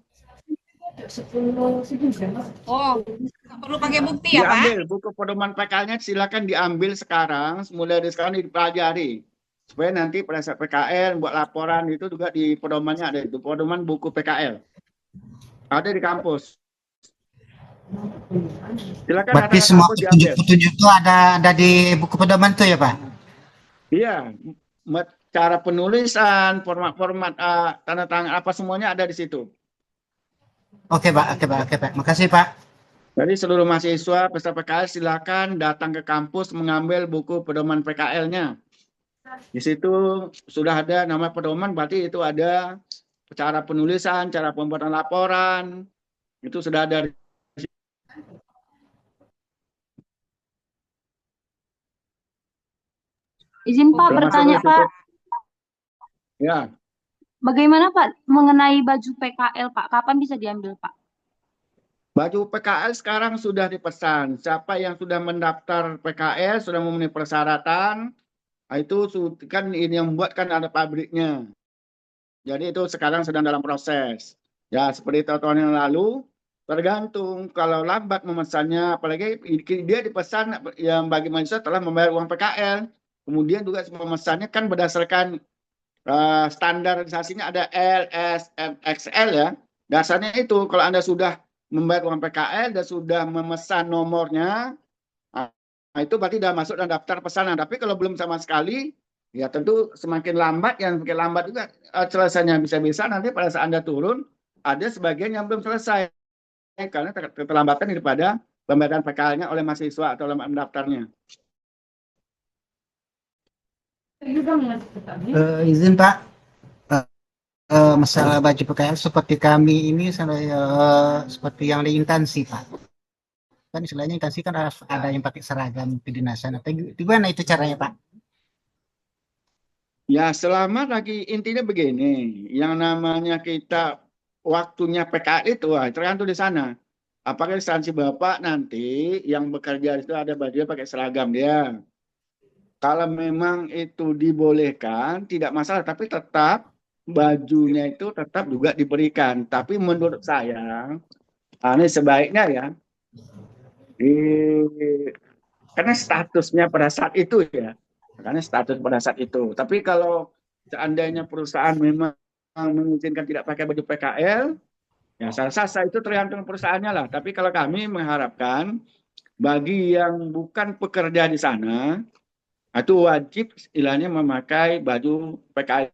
Oh, nggak perlu pakai bukti ya Pak? Diambil buku pedoman PKL-nya, silakan diambil sekarang, mulai dari sekarang dipelajari. Supaya nanti pada saat PKL buat laporan itu juga di pedomannya ada itu, pedoman buku PKL. Ada di kampus. Silakan Berarti datang ke semua kampus diambil. petunjuk-petunjuk itu ada di buku pedoman itu ya Pak? Iya, cara penulisan, format-format tanda tangan apa semuanya ada di situ. Oke Pak. Makasih Pak. Jadi seluruh mahasiswa peserta PKL silakan datang ke kampus mengambil buku pedoman PKL-nya. Di situ sudah ada nama pedoman, berarti itu ada cara penulisan, cara pembuatan laporan, itu sudah ada. Izin Pak bertanya Pak. Ya. Bagaimana Pak mengenai baju PKL Pak? Kapan bisa diambil Pak? Baju PKL sekarang sudah dipesan. Siapa yang sudah mendaftar PKL, sudah memenuhi persyaratan, itu kan ini yang membuat kan ada pabriknya. Jadi itu sekarang sedang dalam proses. Ya seperti tahun yang lalu, tergantung kalau lambat memesannya, apalagi dia dipesan yang bagi mahasiswa telah membayar uang PKL. Kemudian juga memesannya kan berdasarkan standarisasinya ada L, S, M, XL ya. Dasarnya itu kalau Anda sudah membayar uang PKL dan sudah memesan nomornya, nah itu berarti sudah masuk dalam daftar pesanan. Tapi kalau belum sama sekali, ya tentu semakin lambat, yang semakin lambat juga selesainya. Bisa-bisa nanti pada saat Anda turun, ada sebagian yang belum selesai. Karena keterlambatan daripada pembayaran PKL-nya oleh mahasiswa atau oleh pendaftarnya. Izin Pak, masalah baju PKL seperti kami ini seperti yang di instansi Pak. Kan istilahnya instansi kan ada yang pakai seragam kedinasan. Atau gimana itu caranya Pak? Ya selama lagi intinya begini, yang namanya kita waktunya PKL itu tergantung di sana. Apakah instansi Bapak nanti yang bekerja itu ada baju pakai seragam dia. Kalau memang itu dibolehkan, tidak masalah, tapi tetap bajunya itu tetap juga diberikan. Tapi menurut saya, ini sebaiknya ya, karena statusnya pada saat itu ya, karena status pada saat itu. Tapi kalau seandainya perusahaan memang mengizinkan tidak pakai baju PKL, ya sah-sah itu tergantung perusahaannya lah. Tapi kalau kami mengharapkan bagi yang bukan pekerja di sana, itu wajib istilahnya memakai baju PKL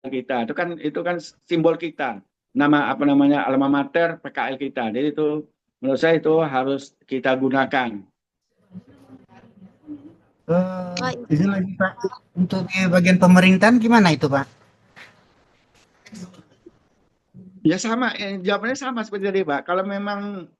kita. Itu kan simbol kita. Nama apa namanya alma mater PKL kita. Jadi itu menurut saya itu harus kita gunakan. Izin lagi Pak, untuk di bagian pemerintahan gimana itu Pak? Ya sama, jawabannya sama seperti tadi Pak. Kalau memang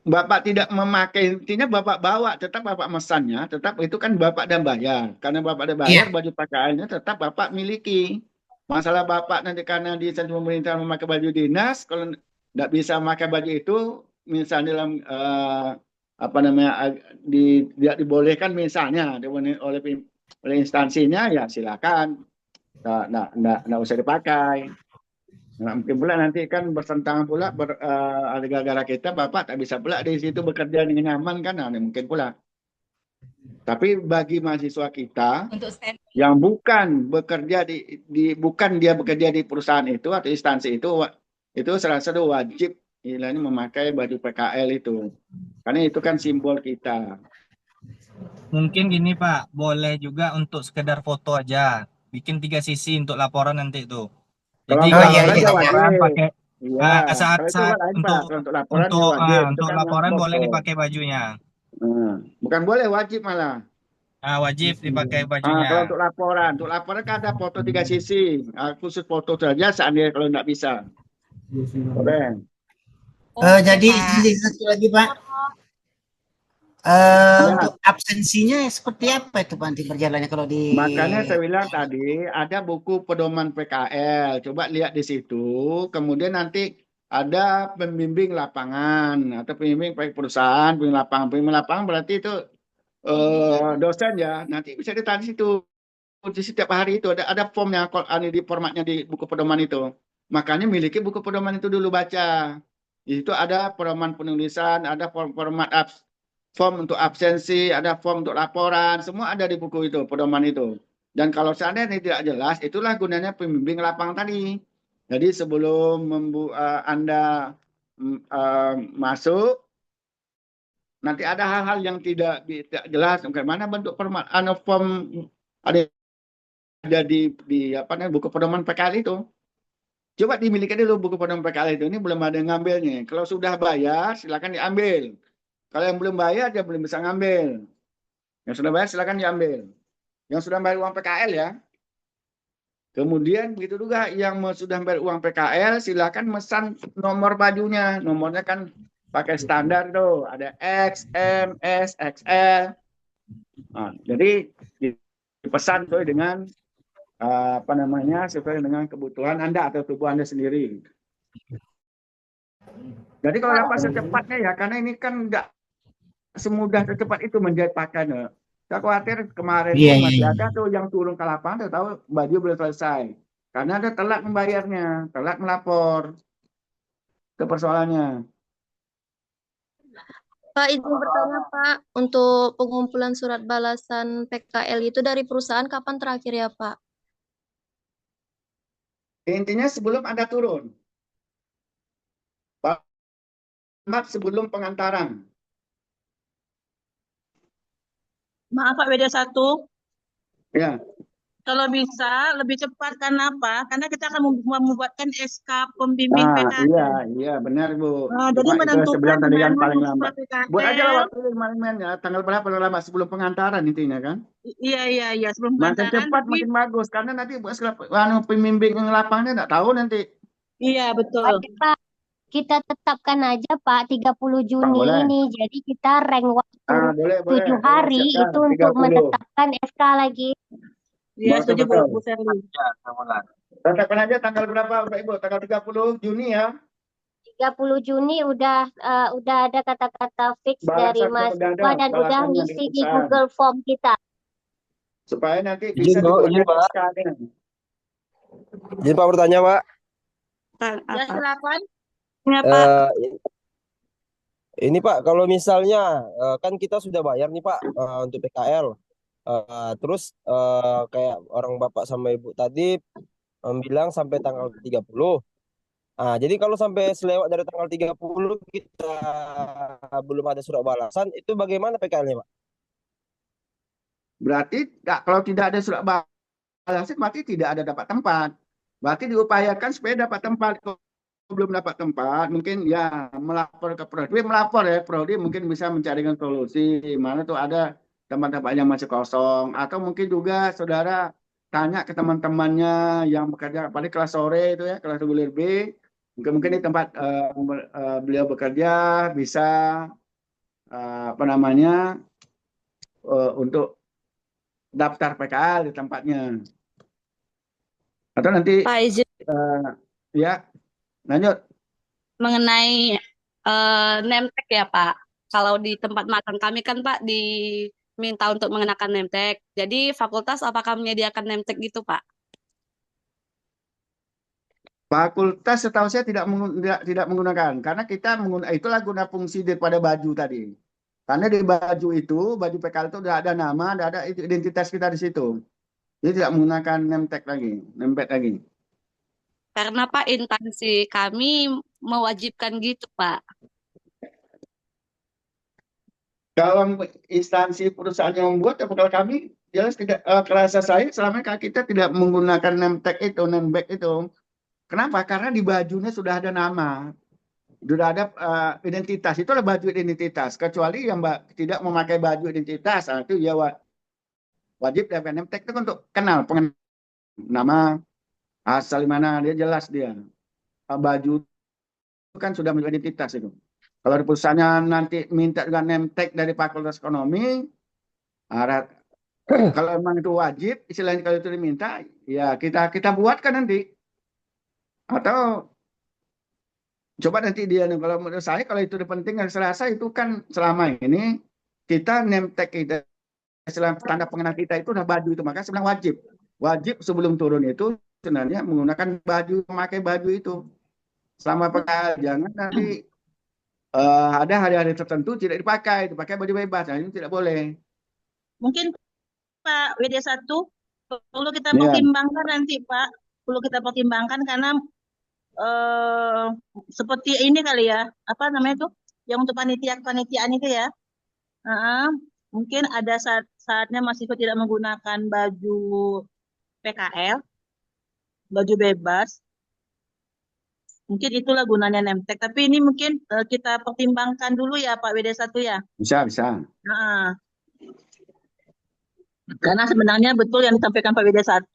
Bapak tidak memakai, intinya Bapak bawa, tetap Bapak mesannya, tetap itu kan Bapak dan bayar. Karena Bapak dan bayar, baju pakaiannya tetap Bapak miliki. Masalah Bapak nanti karena di instansi pemerintah memakai baju dinas, kalau tidak bisa memakai baju itu, misalnya dalam apa namanya tidak dibolehkan misalnya oleh instansinya, ya silakan, nggak usah dipakai. Nah, mungkin pula nanti kan bertentangan pula ada gara-gara kita Bapak tak bisa pula di situ bekerja dengan nyaman kan, nah, mungkin pula. Tapi bagi mahasiswa kita Untuk stand yang bukan bekerja bukan dia bekerja di perusahaan itu atau instansi itu salah satu wajib istilahnya memakai baju PKL itu. Karena itu kan simbol kita. Mungkin gini Pak, boleh juga untuk sekedar foto aja. Bikin 3 sisi untuk laporan nanti itu. Jadi Kalau kalau laporan untuk ya laporan wajib. pakai Iya, kalau itu saat lain Pak. untuk Kalau untuk laporan ya wajib. Itu untuk kan yang laporan boleh foto. dipakai bajunya. Bukan boleh, wajib malah. Wajib dipakai Kalau bajunya. untuk laporan kan ada foto 3 sisi. Khusus foto saja seandainya kalau nggak bisa. Boleh. Jadi izin satu lagi Pak. Untuk absensinya seperti apa itu Pak nanti berjalannya kalau di... Makanya saya bilang tadi ada buku pedoman PKL. Coba lihat di situ. Kemudian nanti ada pembimbing lapangan atau pembimbing perusahaan, pembimbing lapangan berarti itu dosen ya. Nanti bisa ditanya di situ. Di setiap hari itu ada formnya di formatnya di buku pedoman itu. Makanya miliki buku pedoman itu dulu baca. Di situ ada pedoman penulisan, ada format form untuk absensi, ada form untuk laporan, semua ada di buku itu, pedoman itu. Dan kalau seandainya tidak jelas, itulah gunanya pembimbing lapangan tadi. Jadi sebelum Anda masuk, nanti ada hal-hal yang tidak jelas, bagaimana bentuk form ada di apa namanya buku pedoman PKL itu. Coba dimiliki dulu buku pedoman PKL itu. Ini belum ada yang ngambilnya. Kalau sudah bayar, silakan diambil. Kalau yang belum bayar, dia belum bisa ngambil. Yang sudah bayar, silakan diambil. Yang sudah bayar uang PKL ya. Kemudian begitu juga yang sudah bayar uang PKL, silakan mesan nomor bajunya. Nomornya kan pakai standar tuh. Ada X, M, S, XL. Nah, jadi dipesan tuh dengan apa namanya sesuai dengan kebutuhan Anda atau tubuh Anda sendiri. Jadi kalau dapat secepatnya ya, karena ini kan nggak semudah secepat itu menjahit pakaian. Saya khawatir kemarin masih ada tuh yang turun ke lapangan, tahu baju belum selesai. Karena ada telat membayarnya, telat melapor. Itu persoalannya. Pak, izin bertanya Pak, untuk pengumpulan surat balasan PKL itu dari perusahaan kapan terakhir ya Pak? Intinya sebelum Anda turun. Sebelum pengantaran. Maaf Pak WD1. Ya. Kalau bisa lebih cepat, karena apa? Karena kita akan membuatkan SK pembimbing PKL. Iya benar Bu. Jadi menentukan tadi kan mana paling buku lambat. PKL. Buat aja lah waktu ya. Tanggal berapa lama sebelum pengantaran intinya kan? Iya sebelum makin pengantaran. cepat makin bagus karena nanti buat pembimbing yang lapangnya nggak tahu nanti. Iya betul. Pak, kita tetapkan aja Pak 30 Juni ini. Jadi kita rank waktu 7 hari itu untuk menetapkan SK lagi. Iya, setuju Bu Serli. Tetapkan aja tanggal berapa Mbak Ibu? Tanggal 30 Juni ya. 30 Juni udah ada kata-kata fix dari mahasiswa dan udah ngisi di Google Form kita. Supaya nanti bisa dibuat SK-nya. Izin Pak bertanya Pak. Ya, silakan. Ya, Pak. Ini Pak, kalau misalnya kan kita sudah bayar nih Pak untuk PKL. Terus kayak orang Bapak sama Ibu tadi bilang sampai tanggal 30. Jadi kalau sampai selewat dari tanggal 30 kita belum ada surat balasan, itu bagaimana PKL-nya Pak? Berarti kalau tidak ada surat balasan, berarti tidak ada dapat tempat. Berarti diupayakan supaya dapat tempat. Kalau belum dapat tempat, mungkin ya melapor ke Prodi, melapor ya Prodi mungkin bisa mencarikan solusi mana tuh ada tempat-tempat yang masih kosong, atau mungkin juga saudara tanya ke teman-temannya yang bekerja pada kelas sore itu ya, kelas reguler B, mungkin di tempat beliau bekerja bisa apa namanya untuk daftar PKL di tempatnya. Atau nanti Pak izin ya lanjut. mengenai name tag ya Pak. Kalau di tempat magang kami kan Pak diminta untuk mengenakan name tag. Jadi fakultas apakah menyediakan name tag gitu Pak? Fakultas setahu saya tidak menggunakan, karena kita itulah guna fungsi daripada baju tadi. Karena di baju itu, baju PKL itu udah ada nama, udah ada identitas kita di situ. Jadi tidak menggunakan name tag lagi, name tag lagi. Karena Pak instansi kami mewajibkan gitu Pak. Kalau instansi perusahaan yang membuat, ya kalau kami jelas tidak, kerasa saya selama kita tidak menggunakan name tag itu, name tag itu. Kenapa? Karena di bajunya sudah ada nama, sudah ada identitas. Itulah baju identitas. Kecuali yang tidak memakai baju identitas, itu ya wajib dapat name tag itu untuk kenal, nama, asal mana, dia jelas dia. Baju itu kan sudah menjadi identitas itu. Kalau di perusahaannya nanti minta juga name tag dari Fakultas Ekonomi, kalau memang itu wajib, istilahnya kalau itu diminta, ya kita buatkan nanti. Atau coba nanti dia, kalau menurut saya kalau itu penting, saya rasa itu kan selama ini kita name tag kita, tanda pengenal kita itu udah baju itu, maka sebenarnya wajib sebelum turun itu sebenarnya menggunakan baju, memakai baju itu selama PKL. Jangan nanti ada hari-hari tertentu tidak dipakai baju bebas, nah ini tidak boleh. Mungkin Pak WD1 perlu kita pertimbangkan nanti Pak, perlu kita pertimbangkan karena seperti ini kali ya, apa namanya tuh, yang untuk panitiaan itu ya, mungkin ada saatnya mahasiswa tidak menggunakan baju PKL, baju bebas. Mungkin itulah gunanya name tag. Tapi ini mungkin kita pertimbangkan dulu ya Pak WD1 ya. Bisa. Karena sebenarnya betul yang disampaikan Pak WD1,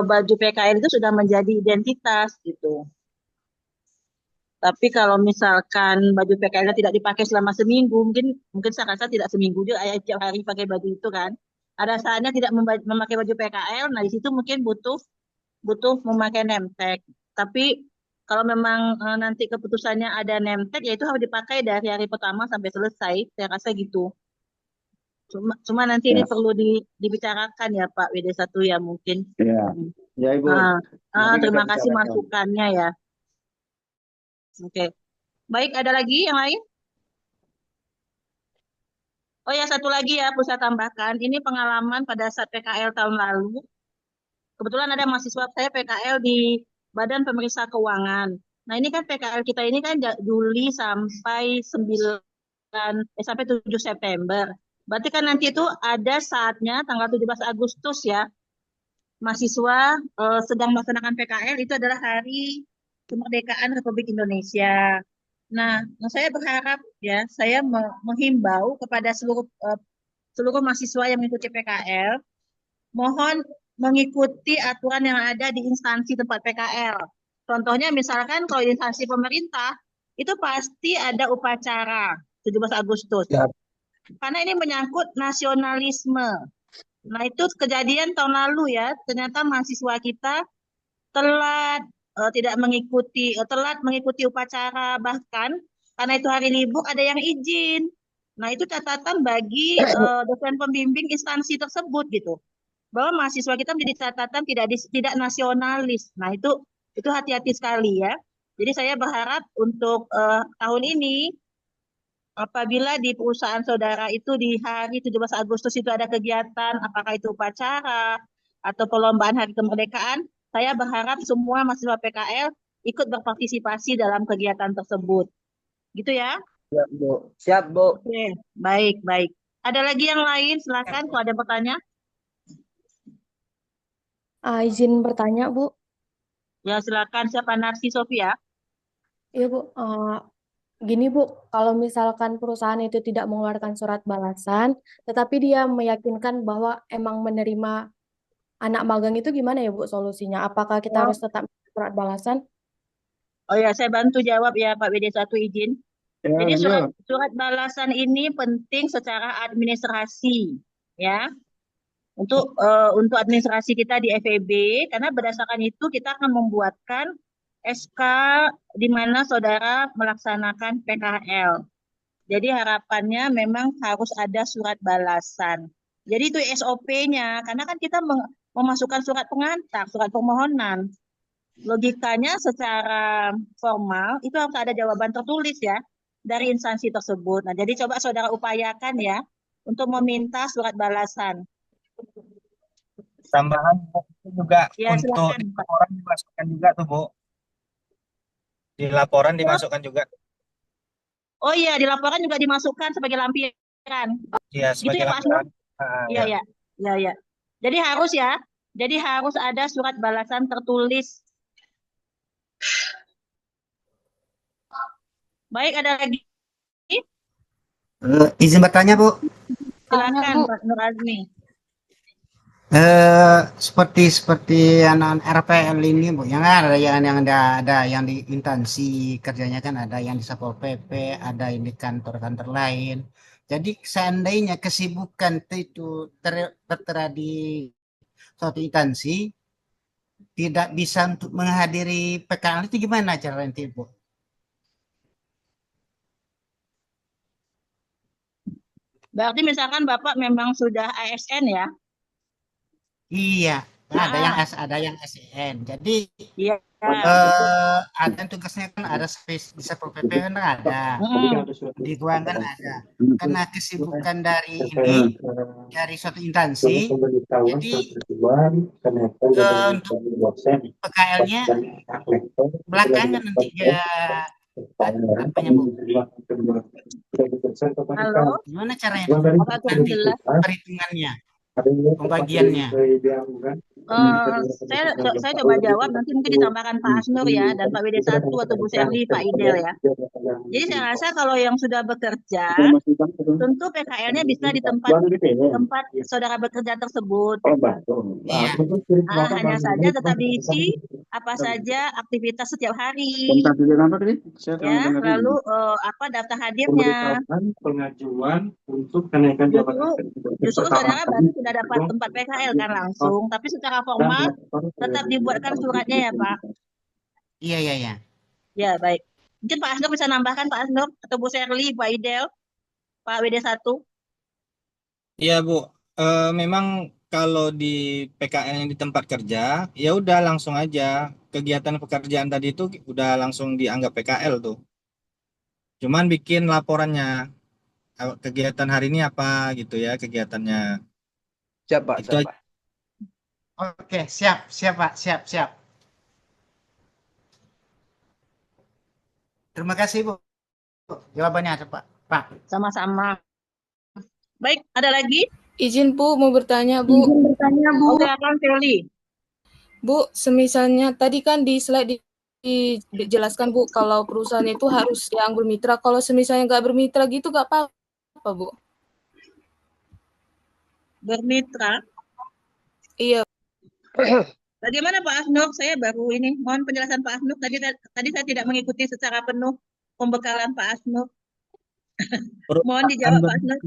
baju PKL itu sudah menjadi identitas gitu. Tapi kalau misalkan baju PKL tidak dipakai selama seminggu, mungkin saya rasa tidak seminggu juga, tiap hari pakai baju itu kan. Ada saatnya tidak memakai baju PKL, nah di situ mungkin butuh memakai name tag. Tapi kalau memang nanti keputusannya ada name tag, ya itu harus dipakai dari hari pertama sampai selesai. Saya rasa gitu. Cuma nanti ini perlu dibicarakan ya Pak WD1 ya mungkin. Ya Ibu. Terima kasih masukannya ya. Oke. Baik, ada lagi yang lain? Oh ya, satu lagi ya, perlu saya tambahkan. Ini pengalaman pada saat PKL tahun lalu. Kebetulan ada mahasiswa saya PKL di Badan Pemeriksa Keuangan. Nah, ini kan PKL kita ini kan Juli sampai 7 September. Berarti kan nanti itu ada saatnya tanggal 17 Agustus ya. Mahasiswa sedang melaksanakan PKL, itu adalah hari kemerdekaan Republik Indonesia. Nah, saya berharap ya, saya menghimbau kepada seluruh mahasiswa yang mengikuti PKL, mohon mengikuti aturan yang ada di instansi tempat PKL. Contohnya misalkan kalau instansi pemerintah, itu pasti ada upacara 17 Agustus. Karena ini menyangkut nasionalisme. Nah, itu kejadian tahun lalu ya, ternyata mahasiswa kita telat mengikuti upacara, bahkan karena itu hari libur ada yang izin. Nah, itu catatan bagi dosen pembimbing instansi tersebut gitu. bahwa mahasiswa kita menjadi catatan tidak nasionalis. Nah, itu hati-hati sekali ya. Jadi saya berharap untuk tahun ini apabila di perusahaan saudara itu di hari 17 Agustus itu ada kegiatan, apakah itu upacara atau perlombaan hari kemerdekaan, saya berharap semua mahasiswa PKL ikut berpartisipasi dalam kegiatan tersebut. Gitu ya? Siap, Bu. Siap, Bu. Oke, baik, baik. Ada lagi yang lain? Silakan kalau ada pertanyaan. Izin bertanya, Bu. Ya, silakan. Siapa? Narsi Sofia? Iya, Bu. Gini, Bu, kalau misalkan perusahaan itu tidak mengeluarkan surat balasan, tetapi dia meyakinkan bahwa emang menerima anak magang itu gimana ya, Bu, solusinya? Apakah kita Oh, harus tetap surat balasan? oh ya, saya bantu jawab ya Pak WD1 izin. Ya, Jadi lanjut. surat balasan ini penting secara administrasi, ya, untuk administrasi kita di FEB, karena berdasarkan itu kita akan membuatkan SK di mana saudara melaksanakan PKL. Jadi harapannya memang harus ada surat balasan. Jadi itu SOP-nya, karena kan kita memasukkan surat pengantar, surat permohonan. Logikanya secara formal itu harus ada jawaban tertulis ya dari instansi tersebut. Nah, jadi coba saudara upayakan ya untuk meminta surat balasan. Tambahan itu juga Ya, untuk silakan, di Pak. laporan dimasukkan juga tuh, Bu. Di laporan dimasukkan juga. Oh iya, di laporan juga dimasukkan sebagai lampiran. Iya, Gitu sebagai ya, Pak Asnur? laporan. Iya, Ya. ya. Iya, ya. Jadi harus ya. Jadi harus ada surat balasan tertulis. Baik, ada lagi? Izin bertanya, Bu. Silakan, Pak Nur Azmi. Seperti anak RPL ini, Bu, yang ada yang di instansi kerjanya kan ada yang di Satpol PP, ada yang di kantor-kantor lain. Jadi seandainya kesibukan itu tertera di suatu instansi tidak bisa untuk menghadiri PKL itu gimana cara nanti, Bu? Berarti misalkan Bapak memang sudah ASN ya? Iya, ada yang Nah, ada yang SEN. Jadi iya. ada yang tugasnya kan ada di Satpol PP kan ada, Mm. di ruangan ada. Karena kesibukan dari ini dari suatu instansi, jadi untuk PKL-nya belakangan nanti dia apanya, Bu? Halo, Gimana caranya apakah kurang nanti jelas? perhitungannya, pembagiannya? Saya coba jawab, nanti mungkin ditambahkan Pak Asnur ya, dan Pak WD1 atau Bu Serli, Pak Idel ya. Jadi saya rasa kalau yang sudah bekerja, tentu PKL-nya bisa di tempat saudara bekerja tersebut. Iya. Hanya saja tetap diisi apa saja aktivitas setiap hari, ya. Lalu daftar hadirnya. Pengajuan untuk kenaikan jabatan. Justru saudara baru sudah dapat tempat PKL kan langsung, tapi secara formal tetap dibuatkan suratnya ya Pak. Iya, iya, iya. Ya, baik. Mungkin Pak Asnur bisa nambahkan, Pak Asnur atau Bu Serli, Pak Idel, Pak WD1. Iya, Bu. Memang kalau di PKL yang di tempat kerja, ya udah langsung aja kegiatan pekerjaan tadi itu udah langsung dianggap PKL tuh. Cuman bikin laporannya kegiatan hari ini apa gitu ya kegiatannya. Siap, Pak. Itu Siap, Pak. Oke, siap, Pak, siap. Terima kasih, Bu. Jawabannya ada, Pak. Sama-sama. Baik, ada lagi? Izin Bu, mau bertanya Bu. Oh, silakan Serli. Bu, semisalnya tadi kan di slide dijelaskan Bu, kalau perusahaan itu harus yang bermitra. Kalau semisalnya nggak bermitra gitu nggak apa-apa Bu? Bermitra? Iya. Bagaimana Pak Asnur? Saya baru ini, mohon penjelasan Pak Asnur. Tadi saya tidak mengikuti secara penuh pembekalan Pak Asnur. Mohon dijawab Pak Asnur.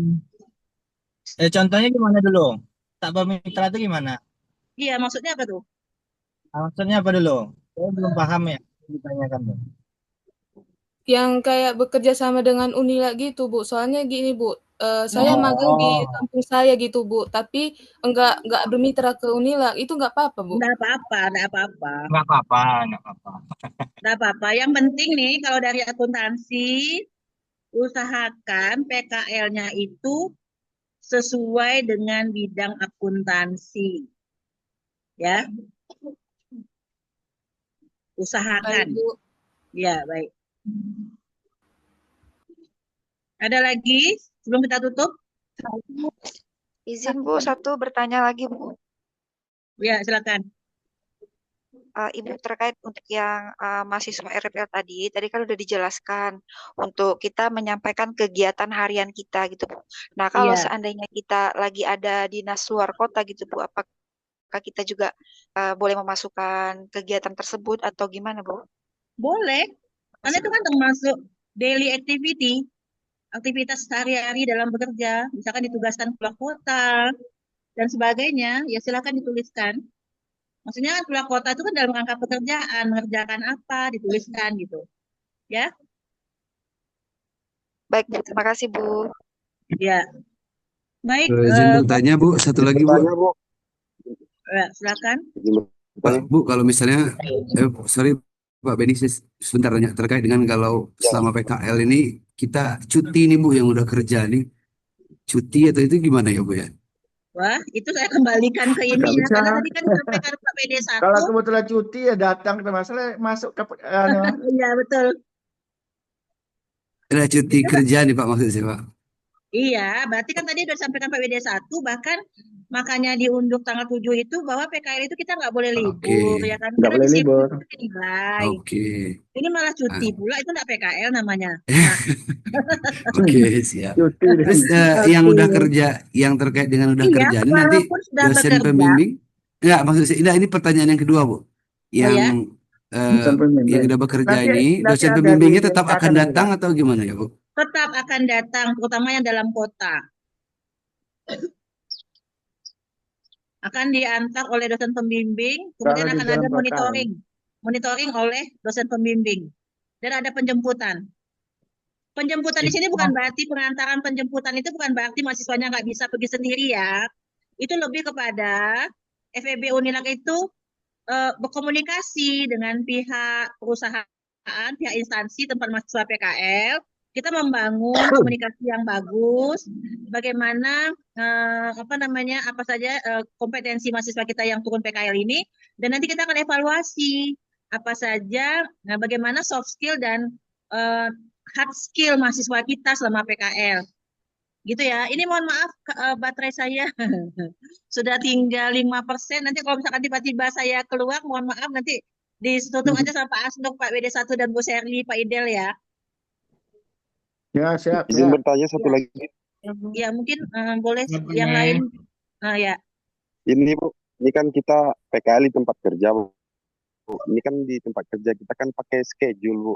Contohnya gimana dulu? Tak bermitra itu gimana? Iya, maksudnya apa tuh? Maksudnya apa dulu? Saya belum paham ya, ditanyakan tuh. Yang kayak bekerja sama dengan Unila gitu Bu. Soalnya gini Bu, saya magang di Oh, kampung saya gitu Bu, tapi enggak bermitra ke Unila, itu enggak apa-apa Bu? Enggak apa-apa, enggak apa-apa. Nggak apa-apa, nggak apa-apa. Enggak apa-apa. Yang penting nih kalau dari akuntansi, usahakan PKL-nya itu sesuai dengan bidang akuntansi. Ya, Baik usahakan. Bu. Ya, baik. Ada lagi sebelum kita tutup? Izin Bu, satu bertanya lagi Bu. Ya, silakan. Ibu terkait untuk yang mahasiswa RPL tadi kan udah dijelaskan untuk kita menyampaikan kegiatan harian kita gitu Bu. Nah kalau Iya, seandainya kita lagi ada dinas luar kota gitu Bu, apakah kita juga boleh memasukkan kegiatan tersebut atau gimana Bu? boleh. Karena itu kan termasuk daily activity, aktivitas sehari-hari dalam bekerja. Misalkan ditugaskan keluar kota dan sebagainya, ya silakan dituliskan. Maksudnya kan keluar kota itu kan dalam rangka pekerjaan, mengerjakan apa, dituliskan gitu. Ya, Baik Bu, terima kasih Bu. ya. Baik, Izin bertanya Bu, satu lagi Bu. Bertanya, Bu. silakan. Izin Pak bertanya. Bu, kalau misalnya, sorry Pak Beni, sebentar tanya terkait dengan kalau Ya. selama PKL ini kita cuti nih Bu, yang udah kerja nih, cuti atau itu gimana ya Bu ya? Wah, itu saya kembalikan ke ini nggak ya, bisa. karena tadi kan disampaikan Pak PD1. Kalau kebetulan cuti ya datang ke masalah masuk ke Iya, betul. Ada cuti kerja nih Pak maksud saya Pak. Iya, berarti kan tadi sudah disampaikan Pak PD1, bahkan makanya diunduh tanggal 7 itu bahwa PKL itu kita nggak boleh libur, Oke, ya kan? nggak Karena boleh disiplin libur. itu dinilai. oke. Ini malah Ah, cuti pula, itu nggak PKL namanya. Nah, Oke, siap. Cuti deh. Terus yang oke. udah kerja, yang terkait dengan udah Iya, kerja ini nanti walaupun sudah dosen bekerja, pembimbing, enggak maksud saya, enggak, ini pertanyaan yang kedua Bu. oh ya, Yang Dosen yang pembimbing. udah bekerja Nanti ini, nanti dosen ada pembimbingnya di tetap akan akan ada. datang atau gimana ya Bu? tetap akan datang, terutama yang dalam kota. Akan diantar oleh dosen pembimbing, kemudian Kalau di akan dalam ada kota. monitoring oleh dosen pembimbing, dan ada penjemputan. Penjemputan di sini bukan berarti pengantaran penjemputan itu bukan berarti mahasiswanya nggak bisa pergi sendiri ya. Itu lebih kepada FEB Unilag itu berkomunikasi dengan pihak perusahaan, pihak instansi tempat mahasiswa PKL. Kita membangun komunikasi yang bagus, bagaimana apa saja kompetensi mahasiswa kita yang turun PKL ini, dan nanti kita akan evaluasi apa saja, bagaimana soft skill dan hard skill mahasiswa kita selama PKL. Gitu ya. Ini mohon maaf baterai saya sudah tinggal 5%. Nanti kalau misalkan tiba-tiba saya keluar, mohon maaf nanti ditutup aja sama Pak Asnuk, Pak WD1 dan Bu Sherly, Pak Idel ya. Ya, siap, Izin siap. bertanya satu Ya, lagi. ya mungkin boleh Selamat yang malam. lain. Ya, Ini Bu, ini kan kita PKL di tempat kerja Bu. Ini kan di tempat kerja kita kan pakai schedule Bu.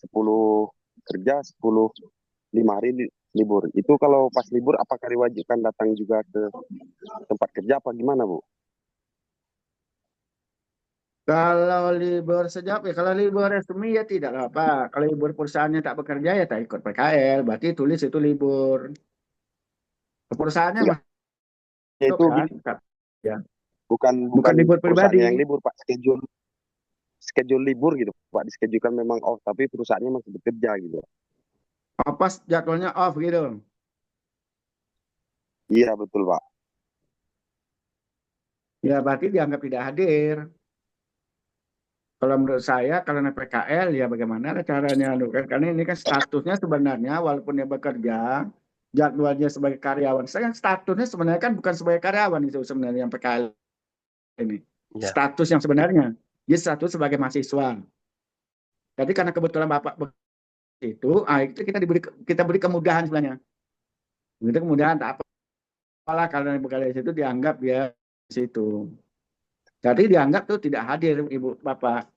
10 kerja, 5 hari libur. Itu kalau pas libur apakah diwajibkan datang juga ke tempat kerja apa gimana Bu? Kalau libur sejak ya kalau libur resmi ya tidak apa. Kalau libur perusahaannya tak bekerja ya tak ikut PKL. Berarti tulis itu libur. Perusahaannya Enggak, masuk itu kan? Ya. bukan Bukan libur perusahaannya yang pribadi. libur Pak, schedule libur gitu Pak, dischedulekan memang off tapi perusahaannya masih bekerja gitu. Apa jadwalnya off gitu. Iya betul Pak. Ya berarti dianggap tidak hadir. Kalau menurut saya kalau naik PKL ya bagaimana caranya? Karena ini kan statusnya sebenarnya walaupun dia bekerja, jadwalnya sebagai karyawan. Saya kan statusnya sebenarnya kan bukan sebagai karyawan itu sebenarnya yang PKL ini. Iya. Status yang sebenarnya. Dia status sebagai mahasiswa. Jadi karena kebetulan Bapak itu, itu kita beri kemudahan sebenarnya. Itu kemudahan tak apalah kalau bekerja di situ dianggap dia di situ. Jadi dianggap tuh tidak hadir Ibu Bapak.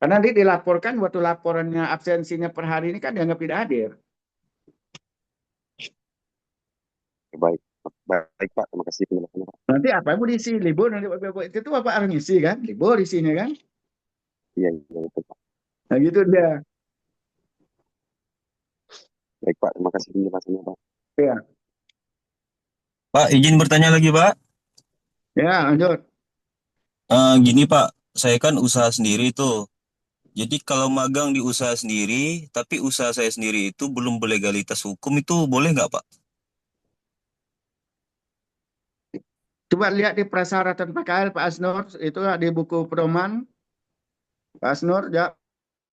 Karena nanti dilaporkan waktu laporannya absensinya per hari ini kan dianggap tidak hadir. Baik Pak, terima kasih penjelasannya Pak. Nanti apa mau diisi libur nanti itu Bapak harus ngisi kan? Libur isinya kan? Iya betul Pak. Nah gitu dia. Baik Pak, terima kasih penjelasannya Pak. Ya, Pak, izin bertanya lagi, Pak. ya lanjut. Gini, Pak, saya kan usaha sendiri tuh. Jadi kalau magang di usaha sendiri, tapi usaha saya sendiri itu belum berlegalitas hukum, itu boleh nggak, Pak? Coba lihat di persyaratan PKL Pak Asnur, itu di buku pedoman Pak Asnur, ya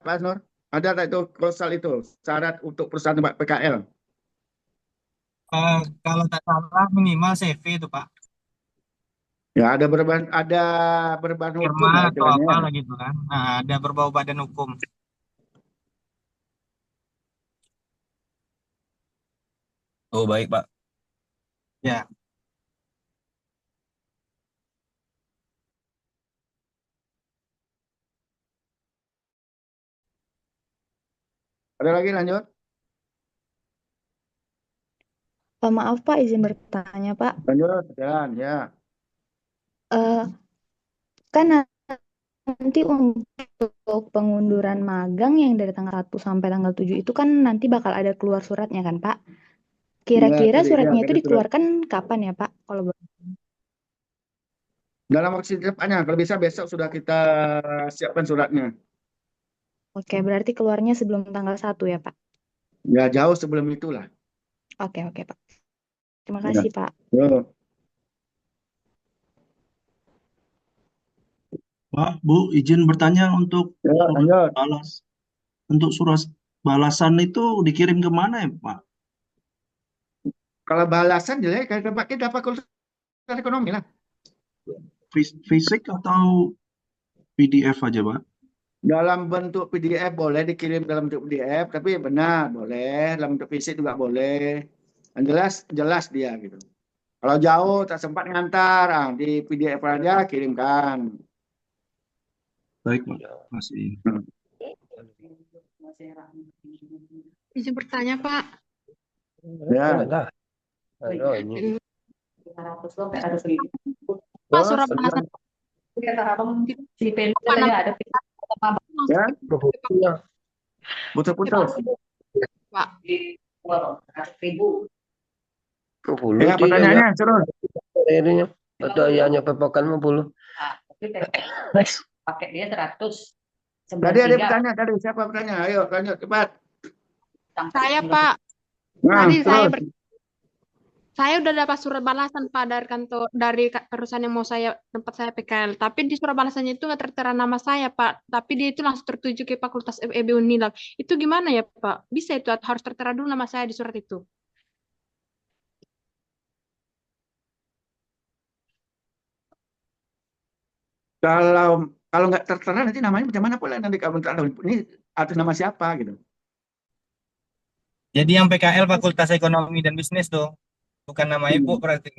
Pak Asnur. Ada tak itu klausal itu syarat untuk perusahaan tempat PKL? Kalau tak salah minimal CV itu Pak. Ya ada berbahan hukum Firma lah atau istilahnya. apa lah gitu kan. Nah, ada berbau badan hukum. Oh, baik, Pak. Ya. Ada lagi lanjut? Maaf Pak, izin bertanya Pak. Lanjut, jalan ya. Eh, kan nanti untuk pengunduran magang yang dari tanggal 1 sampai tanggal 7 itu kan nanti bakal ada keluar suratnya kan Pak? Kira-kira Ya, suratnya itu ada surat. dikeluarkan kapan ya Pak? Kalau Dalam waktu secepatnya, kalau bisa besok sudah kita siapkan suratnya. Oke, berarti keluarnya sebelum tanggal 1 ya Pak? Ya jauh sebelum itulah. Oke Pak. Terima Ya. kasih Pak. Yo. Pak, Bu, izin bertanya untuk Ya, surat lanjut. balas. Untuk surat balasan itu dikirim ke mana ya, Pak? Kalau balasan jelek, kita fakultas ekonomi lah. Fisik atau PDF aja, Pak? Dalam bentuk PDF boleh dikirim dalam bentuk PDF, tapi benar boleh dalam bentuk fisik juga boleh. Yang jelas dia gitu. Kalau jauh tak sempat ngantar, di PDF aja kirimkan. Baik, Pak. Masih. Izin bertanya, Pak. Ya. Pak, surat balasan Ya. Putus-putus. Pak. Ya, pertanyaannya terus. Akhirnya ada yang pepokan 50. Pakai dia 100. Tadi ada bertanya tadi, siapa bertanya? Ayo lanjut cepat. Saya Pak. Nah, Tadi terus. saya udah dapat surat balasan Pak dari kantor dari perusahaan yang mau tempat saya PKL. Tapi di surat balasannya itu nggak tertera nama saya Pak. Tapi dia itu langsung tertuju ke Fakultas FEB Unilag. Itu gimana ya Pak? Bisa itu atau harus tertera dulu nama saya di surat itu? Kalau nggak tertera nanti namanya macam mana pula nanti kamu tahu ini atas nama siapa gitu. Jadi yang PKL Fakultas Ekonomi dan Bisnis tuh. Bukan nama Ibu berarti.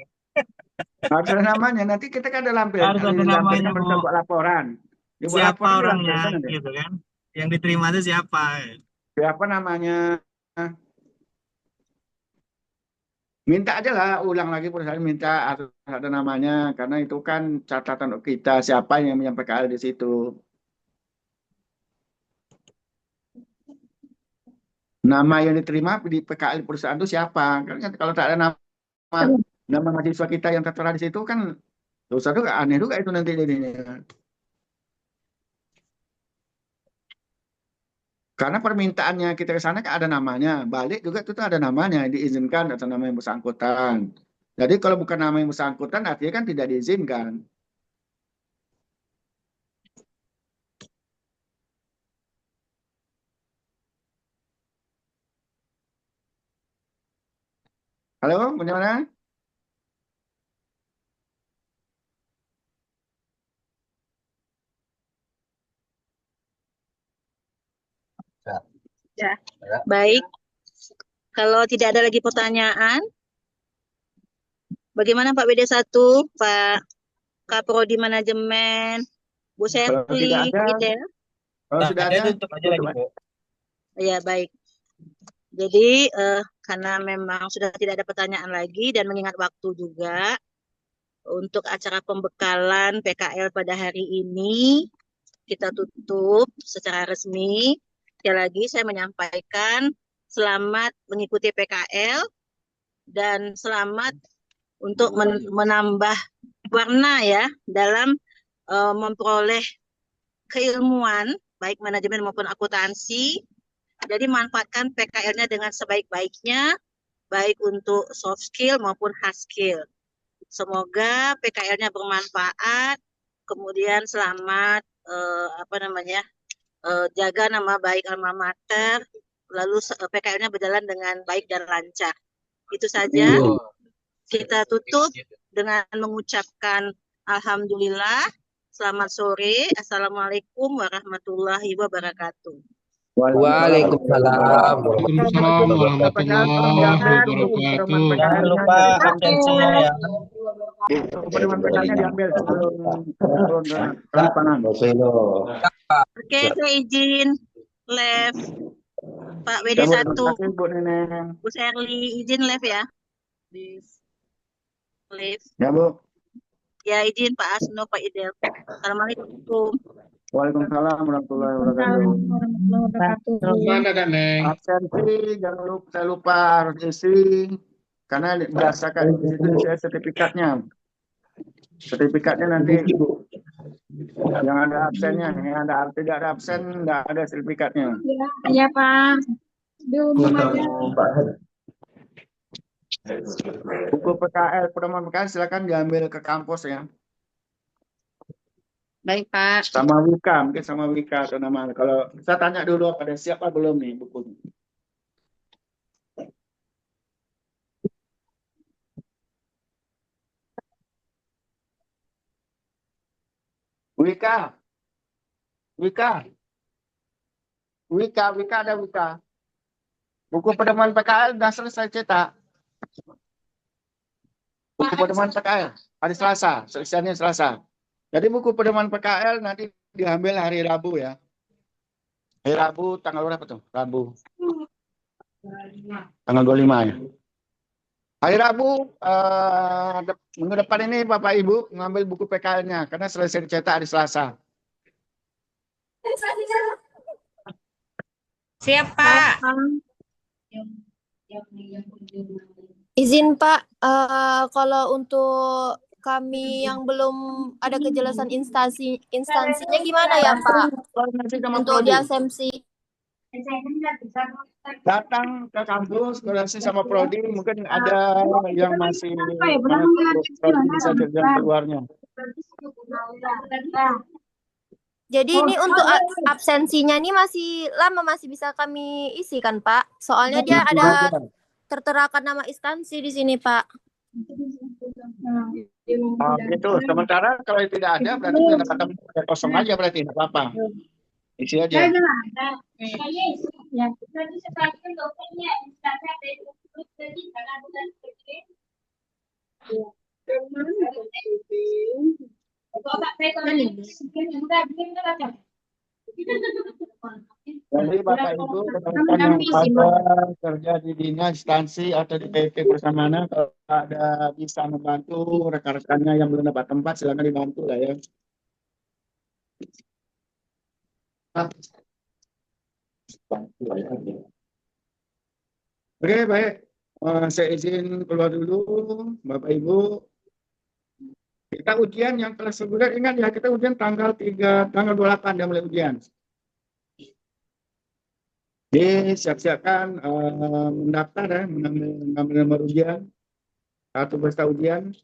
Harus ada namanya. Nanti kita kan ada lampir. Harus ada namanya, Bu. Buat laporan. Dibuat Siapa laporan orangnya nanti. gitu kan? Yang diterima itu siapa? Siapa namanya? Minta aja lah, ulang lagi perusahaan minta harus ada namanya. Karena itu kan catatan untuk kita siapa yang menyampaikan di situ. Nama yang diterima di PKL perusahaan itu siapa? Karena kalau tak ada nama mahasiswa kita yang tertera di situ kan dosa juga aneh juga itu nanti jadinya. Karena permintaannya kita ke sana kan ada namanya, balik juga itu ada namanya diizinkan atau nama yang bersangkutan. Jadi kalau bukan nama yang bersangkutan artinya kan tidak diizinkan. Halo, bagaimana? Ya, baik. Kalau tidak ada lagi pertanyaan, bagaimana Pak BD1, Pak Kaprodi Manajemen, Bu Serli, gitu ya? Kalau sudah ada, tutup aja lagi, Bu. Ya, baik. Jadi, karena memang sudah tidak ada pertanyaan lagi dan mengingat waktu juga, untuk acara pembekalan PKL pada hari ini, kita tutup secara resmi. Sekali lagi saya menyampaikan selamat mengikuti PKL dan selamat untuk menambah warna ya dalam memperoleh keilmuan baik manajemen maupun akuntansi. Jadi manfaatkan PKL-nya dengan sebaik-baiknya, baik untuk soft skill maupun hard skill. Semoga PKL-nya bermanfaat, kemudian selamat jaga nama baik alma mater, lalu PKL-nya berjalan dengan baik dan lancar. Itu saja. Kita tutup dengan mengucapkan alhamdulillah. Selamat sore. Assalamualaikum warahmatullahi wabarakatuh. Waalaikumsalam. Waalaikumsalam warahmatullahi wabarakatuh. Jangan lupa absensinya ya. Pedoman PKL-nya diambil sebelum lapangan. Oke, saya izin live. Pak WD1. Bu Sherly, izin live ya. Live. Ya, Bu. Ya, izin Pak Asno, Pak Idel. Assalamualaikum. Waalaikumsalam warahmatullahi wabarakatuh. Mana Kak Neng? Absensi jangan lupa harus isi karena berdasarkan di situ saya sertifikatnya. Sertifikatnya nanti yang ada absennya, yang ada tidak ada absen, tidak ada sertifikatnya. Iya, Pak. Buku PKL, pedoman PKL silakan diambil ke kampus ya. Baik, Pak. Sama Wika, mungkin sama Wika atau nama. Kalau saya tanya dulu pada siapa belum nih bukunya. Wika, ada Wika. Buku pedoman PKL sudah selesai cetak. Buku pedoman PKL hari Selasa, selesainya Selasa. Jadi buku pedoman PKL nanti diambil hari Rabu ya. Hari Rabu tanggal berapa tuh? Rabu. Tanggal 25 ya. Hari Rabu minggu depan ini Bapak Ibu mengambil buku PKL-nya karena selesai dicetak hari Selasa. Siap, Pak. Izin Pak, kalau untuk kami yang belum ada kejelasan instansinya gimana ya Pak? Untuk di ASMC. Datang ke kampus, koordinasi sama prodi, mungkin ada yang masih prodi bisa jalan keluarnya. Jadi ini untuk absensinya ini masih lama, masih bisa kami isi kan Pak? Soalnya dia ada terterakan nama instansi di sini Pak. Gitu. Sementara kalau tidak ada berarti kosong aja berarti tidak apa-apa. Isi aja. Jadi Bapak Ibu teman-teman yang ada kerja di dinas, instansi atau di PP Persamana, kalau ada bisa membantu rekan-rekannya yang belum dapat tempat silakan dibantu lah ya. Oke, baik. Saya izin keluar dulu, Bapak Ibu. Kita ujian yang kelas sebulan, ingat ya, kita ujian tanggal 28 dia mulai ujian. Jadi siap-siapkan mendaftar ya, mengambil nomor ujian atau peserta ujian.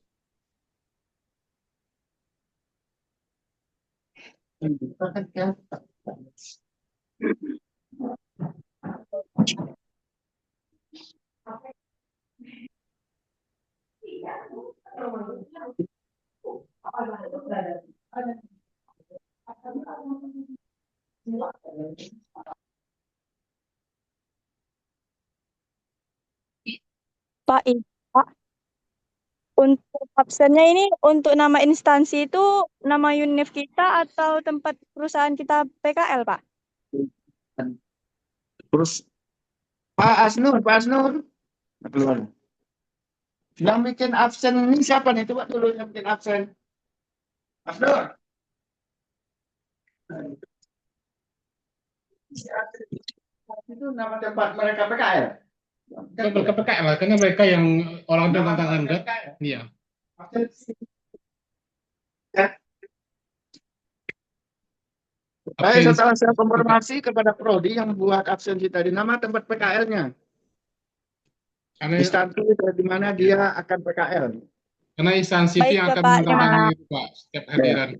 Pak, untuk absennya ini untuk nama instansi itu nama univ kita atau tempat perusahaan kita PKL, Pak? Terus Pak Asnur keluar. Yang bikin absen ini siapa nih? Coba dulu yang bikin absen. Asnur. Itu nama tempat mereka PKL. Ke PKL lah, karena mereka yang orang dengan tangan kan, iya. Baik, setelah saya konfirmasi kepada Prodi yang buat absensi tadi, nama tempat PKL-nya. Instansi di mana dia akan PKL. Karena instansi itu yang akan menangani Pak setiap hadiran.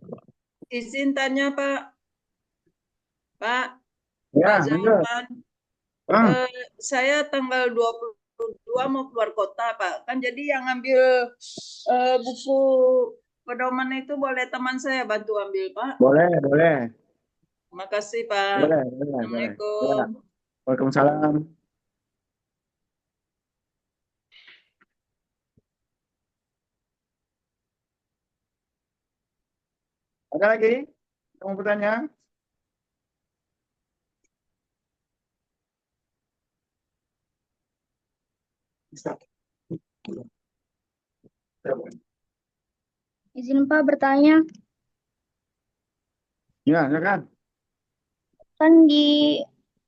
Izin tanya Pak. Pak. Ya, Pak Zahman. Saya tanggal 22 mau keluar kota Pak. Kan jadi yang ambil buku pedoman itu boleh teman saya bantu ambil Pak. Boleh, boleh. Terima kasih Pak. Boleh, boleh. Assalamualaikum. Ya. Waalaikumsalam. Ada lagi? Kamu bertanya? Izin Pak bertanya. Ya, silakan. Kan di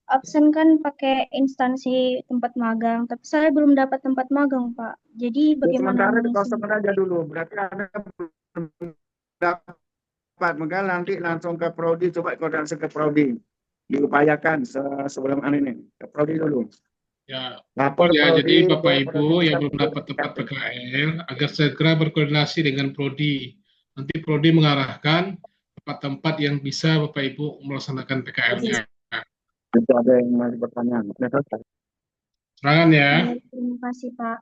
absen kan pakai instansi tempat magang, tapi saya belum dapat tempat magang, Pak. Jadi bagaimana? Sementara di customer aja dulu. Berarti Anda belum dapat, maka nanti langsung ke Prodi, coba koordinasi ke Prodi. Diupayakan sebelum ini ke Prodi dulu. Ya, lapor ya, Prodi, jadi Bapak Ibu yang belum dapat tempat PKL agar segera berkoordinasi dengan Prodi. Nanti Prodi mengarahkan tempat-tempat yang bisa Bapak Ibu melaksanakan PKL-nya. Itu ada yang masih bertanya. Serangan ya. Terima kasih Pak.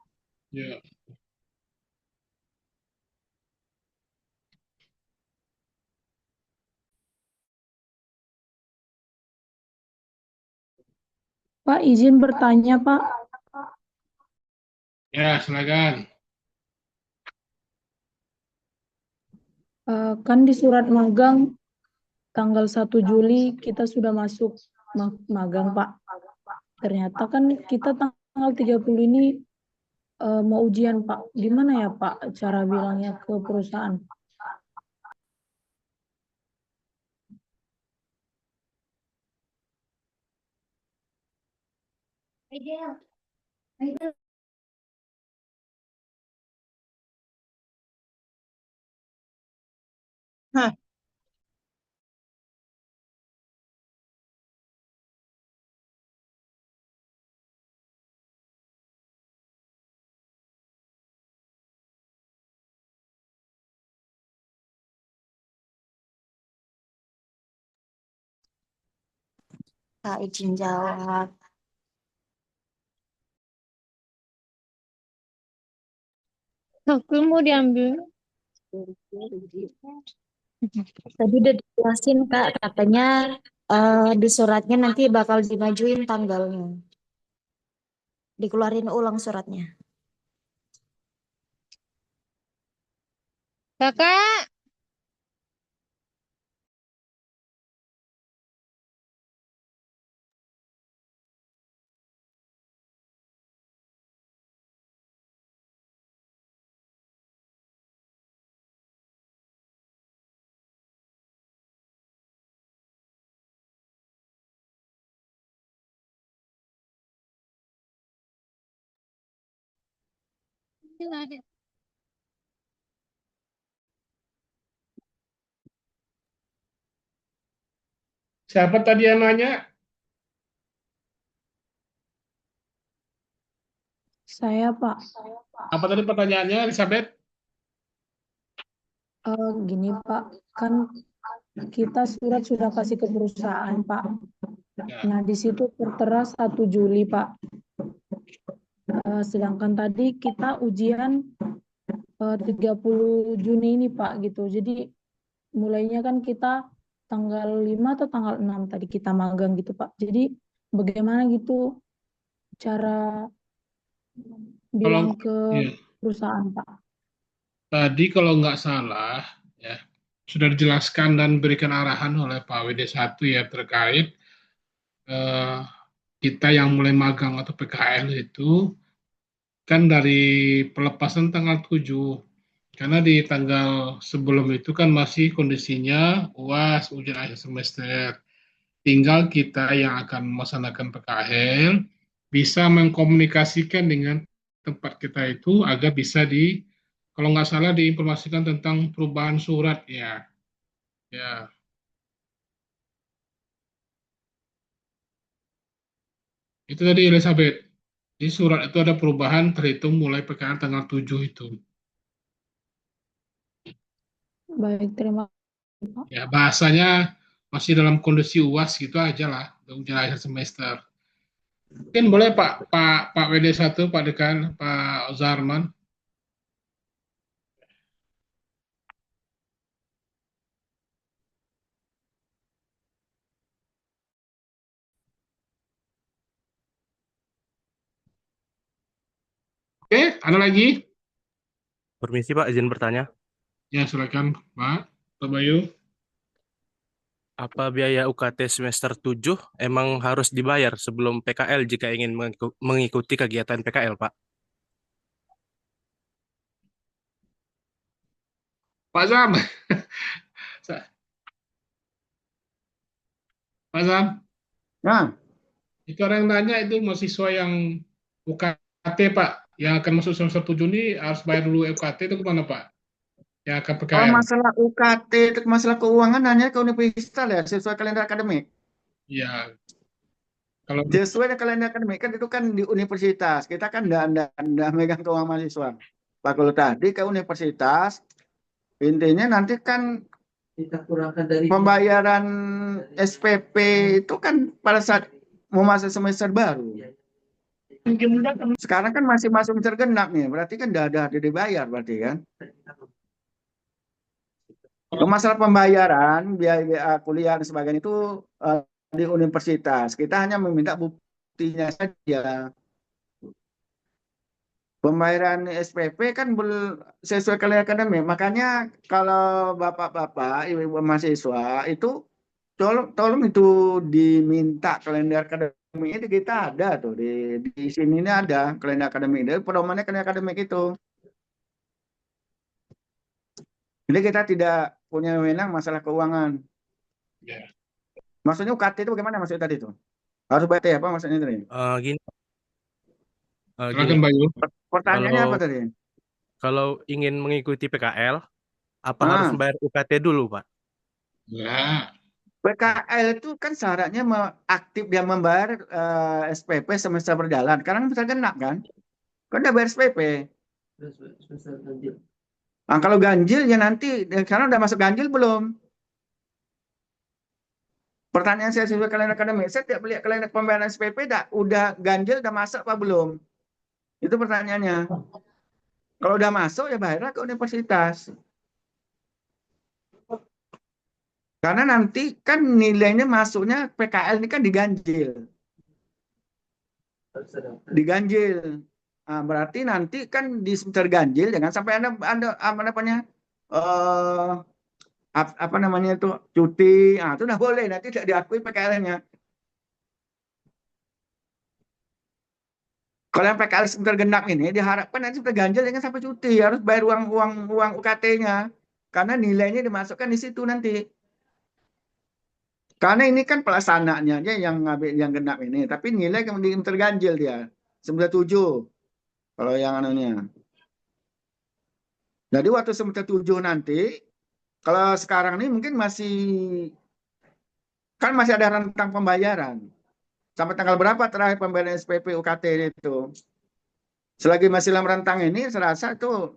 Ya. Pak, izin bertanya, Pak. Ya, silakan. Kan di surat magang tanggal 1 Juli kita sudah masuk magang, Pak. Ternyata kan kita tanggal 30 ini mau ujian, Pak. Gimana ya, Pak, cara bilangnya ke perusahaan? Hah. Kak izin jawab. Aku mau diambil. Tadi udah dijelasin Kak, katanya di suratnya nanti bakal dimajuin tanggalnya. Dikeluarin ulang suratnya. Kakak. Siapa tadi yang nanya? Saya, Pak. Apa tadi pertanyaannya, Elizabeth? Gini, Pak. Kan kita surat sudah kasih ke perusahaan, Pak. Ya. Nah, di situ tertera 1 Juli, Pak. Sedangkan tadi kita ujian 30 Juni ini, Pak, gitu. Jadi mulainya kan kita tanggal 5 atau tanggal 6 tadi kita magang gitu, Pak. Jadi bagaimana gitu cara bilang ke perusahaan, Pak? Tadi kalau nggak salah, ya sudah dijelaskan dan berikan arahan oleh Pak WD1 ya terkait kita yang mulai magang atau PKL itu kan dari pelepasan tanggal 7. Karena di tanggal sebelum itu kan masih kondisinya UAS, ujian akhir semester. Tinggal kita yang akan melaksanakan PKL bisa mengkomunikasikan dengan tempat kita itu agar bisa kalau nggak salah diinformasikan tentang perubahan surat ya. Ya. Itu tadi Elizabeth. Di surat itu ada perubahan terhitung mulai PKL tanggal 7 itu. Baik, terima kasih, Pak. Ya, bahasanya masih dalam kondisi UAS gitu aja lah, ujian akhir semester. Mungkin boleh Pak WD1, Pak Dekan, Pak Zarman. Oke, ada lagi? Permisi Pak, izin bertanya. Ya, silakan Pak Bayu. Apa biaya UKT semester 7 emang harus dibayar sebelum PKL jika ingin mengikuti kegiatan PKL, Pak? Pak Zam. Pak Zam. Nah, itu ada yang nanya itu mahasiswa yang UKT Pak, yang akan masuk semester 7 ini harus bayar dulu UKT itu kemana Pak? Yang akan kalau PKL. masalah UKT itu masalah keuangan hanya ke universitas ya, sesuai kalender akademik. Iya. Kalau sesuai kalender akademik kan itu kan di universitas. Kita kan enggak megang keuangan mahasiswa. Fakultas di ke universitas intinya nanti kan kita kurangkan dari pembayaran SPP itu kan pada saat mau masuk semester baru. Sekarang kan masih masuk semester genap nih, berarti kan udah dibayar berarti kan. Masalah pembayaran biaya kuliah dan sebagainya itu di universitas. Kita hanya meminta buktinya saja. Pembayaran SPP kan sesuai kalender akademik. Makanya kalau bapak-bapak, ibu-ibu mahasiswa itu tolong itu diminta kalender akademik itu kita ada tuh di sini ini ada kalender akademik. Dari pedomannya kalender akademik itu. Jadi kita tidak punya wewenang masalah keuangan. Ya. Maksudnya UKT itu bagaimana maksudnya tadi itu? Harus BT apa maksudnya tadi? Gini. Silakan Bayu. Pertanyaannya apa tadi? Kalau ingin mengikuti PKL, apa harus membayar UKT dulu, Pak? Ya. PKL itu kan syaratnya aktif dia membayar SPP semester berjalan. Karena bisa genap kan? Kan udah bayar SPP. Nah, kalau ganjil ya nanti, karena udah masuk ganjil belum? Pertanyaan saya sesuai kalender akademik, saya tidak melihat kalender pembayaran SPP udah ganjil, udah masuk apa belum? Itu pertanyaannya. Kalau udah masuk ya bayarlah ke universitas. Karena nanti kan nilainya masuknya PKL ini kan diganjil. Diganjil. Nah, berarti nanti kan di semester ganjil jangan sampai ada apa namanya apa namanya itu cuti. Nah, itu udah boleh nanti tidak diakui PKL-nya. Kalau yang PKL semester genap ini diharapkan nanti semester ganjil jangan sampai cuti, harus bayar uang UKT-nya. Karena nilainya dimasukkan di situ nanti. Karena ini kan pelaksanaannya aja yang genap ini, tapi nilai kemudian terganjil dia 97 kalau yang anunya. Jadi waktu semester 7 nanti, kalau sekarang ini mungkin masih ada rentang pembayaran. Sampai tanggal berapa terakhir pembayaran SPP UKT itu? Selagi masih dalam rentang ini, saya rasa itu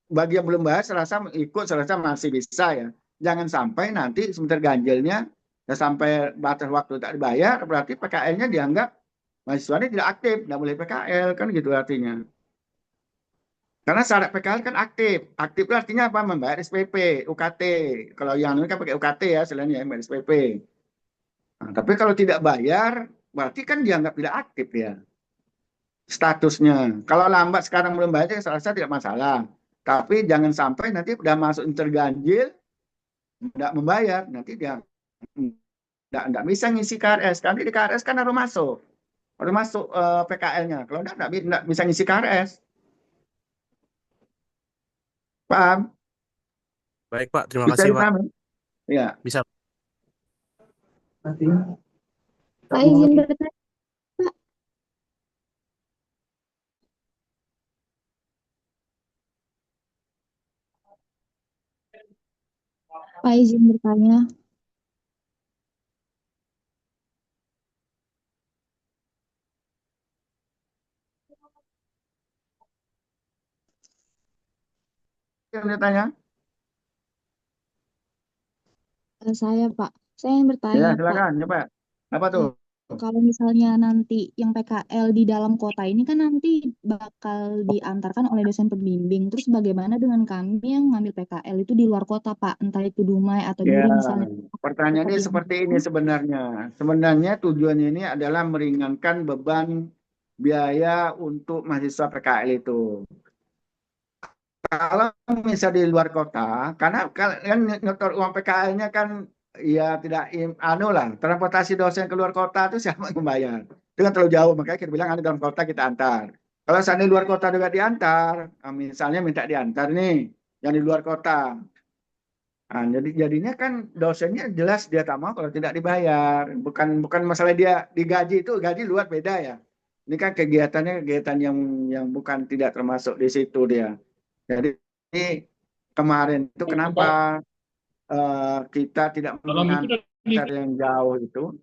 bagi yang belum bayar, saya rasa masih bisa ya. Jangan sampai nanti semester ganjilnya sampai batas waktu tak dibayar, berarti PKL-nya dianggap mahasiswanya tidak aktif, tidak boleh PKL, kan gitu artinya. Karena syarat PKL kan aktif. Aktif itu artinya apa? Membayar SPP, UKT. Kalau yang ini kan pakai UKT ya, selain ya, membayar SPP. Nah, tapi kalau tidak bayar, berarti kan dianggap tidak aktif ya statusnya. Kalau lambat sekarang belum bayar, saya rasa tidak masalah. Tapi jangan sampai nanti udah masuk terganjil, tidak membayar, nanti dia tidak bisa ngisi KRS. Nanti di KRS kan harus masuk PKL-nya. Kalau tidak bisa ngisi KRS. Paham? Baik Pak, terima Bisa kasih Pak. dipahami? Ya. Bisa. Pak izin bertanya. Pak izin bertanya. Yang ditanya? Saya Pak, saya yang Ya, bertanya Pak. silakan, coba. Apa tuh? Kalau misalnya nanti yang PKL di dalam kota ini kan nanti bakal diantarkan oleh dosen pembimbing. Terus bagaimana dengan kami yang ngambil PKL itu di luar kota, Pak? Entah itu Dumai atau Ya, Duri misalnya. pertanyaannya Tetap seperti ini diantarkan. sebenarnya. Sebenarnya tujuannya ini adalah meringankan beban biaya untuk mahasiswa PKL itu. Kalau misalnya di luar kota, karena kan nyetor uang PKL-nya kan ya tidak lah, transportasi dosen ke luar kota itu siapa yang membayar? Itu kan terlalu jauh, makanya kita bilang ada dalam kota kita antar. Kalau seandainya di luar kota juga diantar, misalnya minta diantar nih, yang di luar kota. Nah, jadinya kan dosennya jelas dia tak mau kalau tidak dibayar. Bukan masalah dia digaji, itu gaji luar beda ya. Ini kan kegiatannya kegiatan yang bukan tidak termasuk di situ dia. Jadi kemarin itu kenapa kita tidak mengantar yang jauh itu?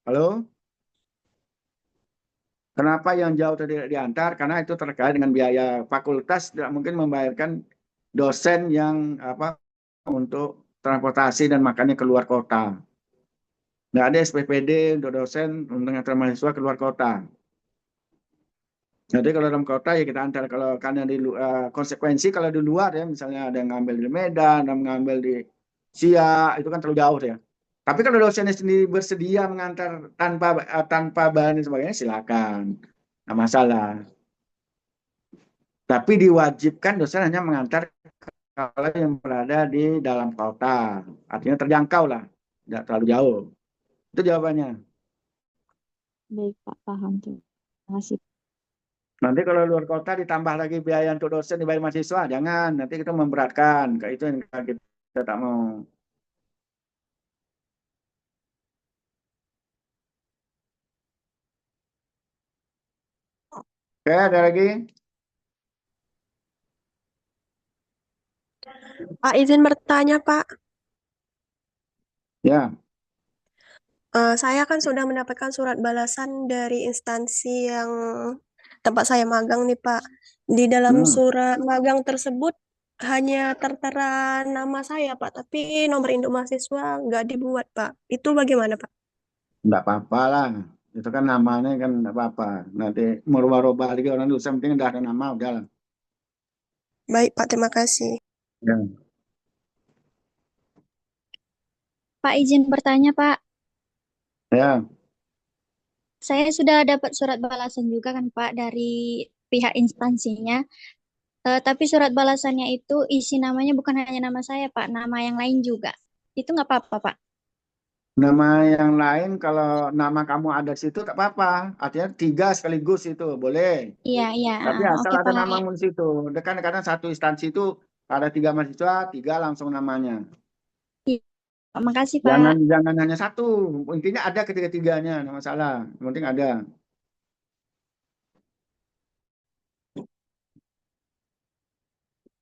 Halo? Kenapa yang jauh tidak diantar? Karena itu terkait dengan biaya fakultas, tidak mungkin membayarkan dosen yang untuk transportasi dan makannya keluar kota. Nggak ada SPPD untuk dosen untuk mengantar mahasiswa keluar kota. Jadi kalau dalam kota ya kita antar. Kalau karena di konsekuensi kalau di luar ya, misalnya ada yang ngambil di Medan, ada yang ngambil di Siak, itu kan terlalu jauh ya. Tapi kalau dosennya sendiri bersedia mengantar tanpa bahan dan sebagainya, silakan, nggak masalah. Tapi diwajibkan dosen hanya mengantar kalau yang berada di dalam kota, artinya terjangkau lah, tidak terlalu jauh. Itu jawabannya. Baik Pak, paham tuh. Terima kasih. Nanti kalau luar kota ditambah lagi biaya untuk dosen dibayar mahasiswa, jangan. Nanti kita memberatkan. Kayak itu yang kita tak mau. Oke, ada lagi? Pak, izin bertanya, Pak. Ya. Saya kan sudah mendapatkan surat balasan dari instansi yang tempat saya magang nih, Pak. Di dalam surat magang tersebut hanya tertera nama saya, Pak, tapi nomor induk mahasiswa nggak dibuat, Pak. Itu bagaimana, Pak? Nggak apa-apa lah. Itu kan namanya kan nggak apa-apa. Nanti merubah-rubah lagi orang itu, yang penting udah ada nama, udah lah. Baik, Pak. Terima kasih. Ya. Pak izin bertanya, Pak. Ya. Saya sudah dapat surat balasan juga kan, Pak, dari pihak instansinya. Tapi surat balasannya itu isi namanya bukan hanya nama saya, Pak, nama yang lain juga. Itu nggak apa-apa, Pak? Nama yang lain kalau nama kamu ada di situ tak apa-apa. Artinya 3 sekaligus itu boleh. Iya, iya. Tapi asal Oke, ada Pak. namamu di situ. Kadang-kadang satu instansi itu ada 3 mahasiswa, 3 langsung namanya. Makasih, Pak. Jangan hanya satu. Intinya ada ketiga-tiganya, nggak masalah. Yang penting ada.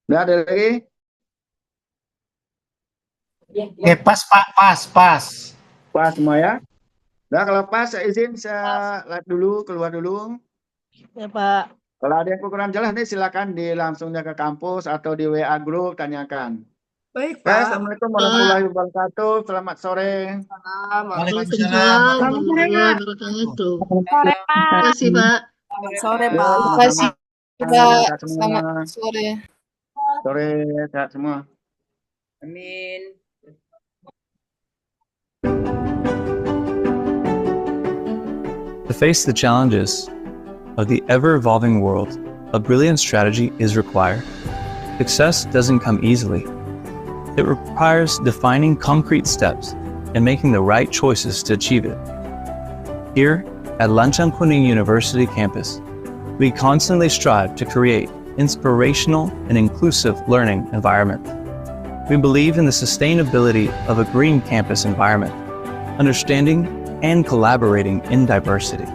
Udah ada lagi? Pas Pak, pas. Pas semua ya. Nah kalau pas saya izin saya live dulu, keluar dulu. Ya Pak. Kalau ada yang kurang jelas nih silakan langsung ke kampus atau di WA group tanyakan. Baik, Pak. Pak. Assalamualaikum warahmatullahi wabarakatuh. Selamat sore. Waalaikumsalam warahmatullahi wabarakatuh. Sore, Pak. Terima kasih, Pak. Selamat sore, Pak. Terima kasih, Pak. Selamat sore. Sore, sehat semua. Amin. To face the challenges of the ever-evolving world, a brilliant strategy is required. Success doesn't come easily. It requires defining concrete steps and making the right choices to achieve it. Here at Lancang Kuning University campus, we constantly strive to create inspirational and inclusive learning environment. We believe in the sustainability of a green campus environment, understanding and collaborating in diversity,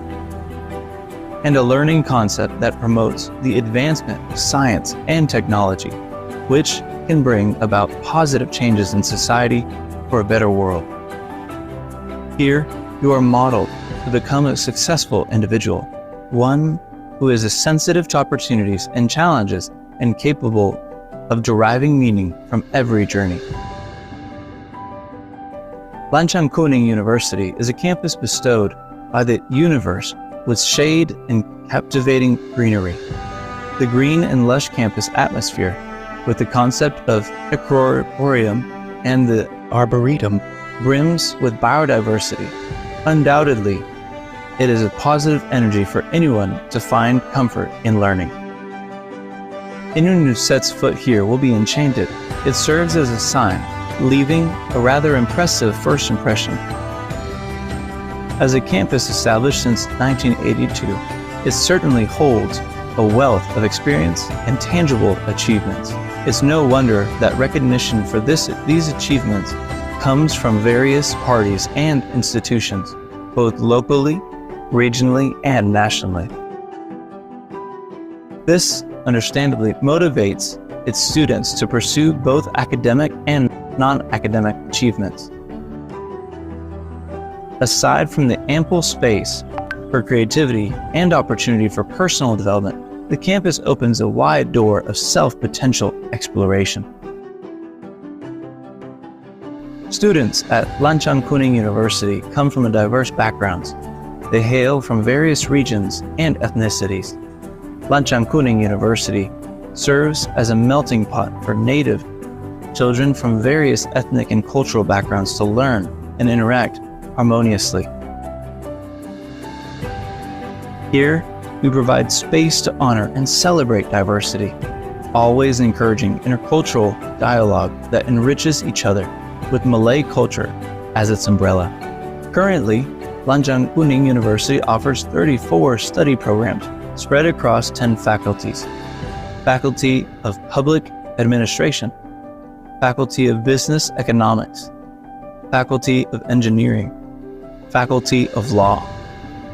and a learning concept that promotes the advancement of science and technology, which can bring about positive changes in society for a better world. Here, you are modeled to become a successful individual, one who is sensitive to opportunities and challenges and capable of deriving meaning from every journey. Lanchang Kuning University is a campus bestowed by the universe with shade and captivating greenery. The green and lush campus atmosphere, with the concept of Ecroporium and the Arboretum, brims with biodiversity. Undoubtedly, it is a positive energy for anyone to find comfort in learning. Anyone who sets foot here will be enchanted. It serves as a sign, leaving a rather impressive first impression. As a campus established since 1982, it certainly holds a wealth of experience and tangible achievements. It's no wonder that recognition for these achievements comes from various parties and institutions, both locally, regionally, and nationally. This, understandably, motivates its students to pursue both academic and non-academic achievements. Aside from the ample space for creativity and opportunity for personal development, the campus opens a wide door of self-potential exploration. Students at Lanchang Kuning University come from diverse backgrounds. They hail from various regions and ethnicities. Lanchang Kuning University serves as a melting pot for native children from various ethnic and cultural backgrounds to learn and interact harmoniously. Here, we provide space to honor and celebrate diversity, always encouraging intercultural dialogue that enriches each other with Malay culture as its umbrella. Currently, Lanchang Kuning University offers 34 study programs spread across 10 faculties. Faculty of Public Administration, Faculty of Business Economics, Faculty of Engineering, Faculty of Law,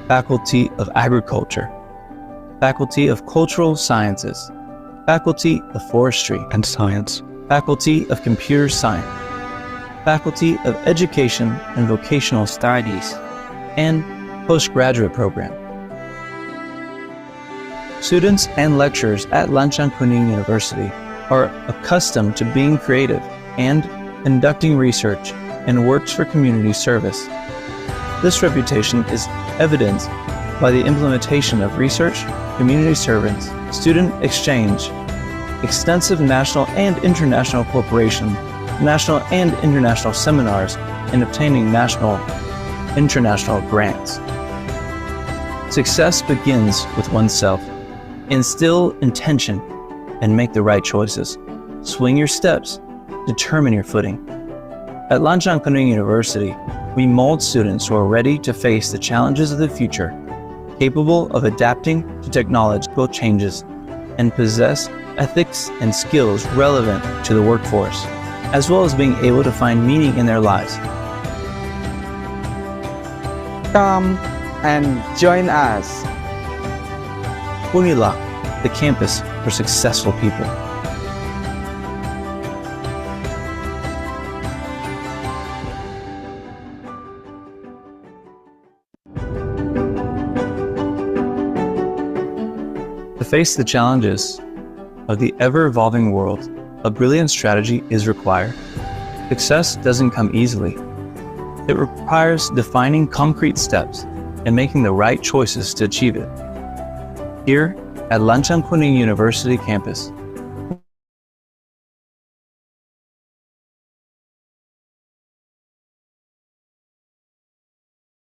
Faculty of Agriculture, Faculty of Cultural Sciences, Faculty of Forestry and Science, Faculty of Computer Science, Faculty of Education and Vocational Studies, and Postgraduate Program. Students and lecturers at Lanchang Kuning University are accustomed to being creative and conducting research and works for community service. This reputation is evidenced by the implementation of research, community service, student exchange, extensive national and international cooperation, national and international seminars, and obtaining national international grants. Success begins with oneself. Instill intention and make the right choices. Swing your steps, determine your footing. At Lanchang Kuning University, we mold students who are ready to face the challenges of the future, capable of adapting to technological changes, and possess ethics and skills relevant to the workforce, as well as being able to find meaning in their lives. Come and join us. Unilag, the campus for successful people. To face the challenges of the ever-evolving world, a brilliant strategy is required. Success doesn't come easily. It requires defining concrete steps and making the right choices to achieve it. Here at Lanchang Kuning University campus,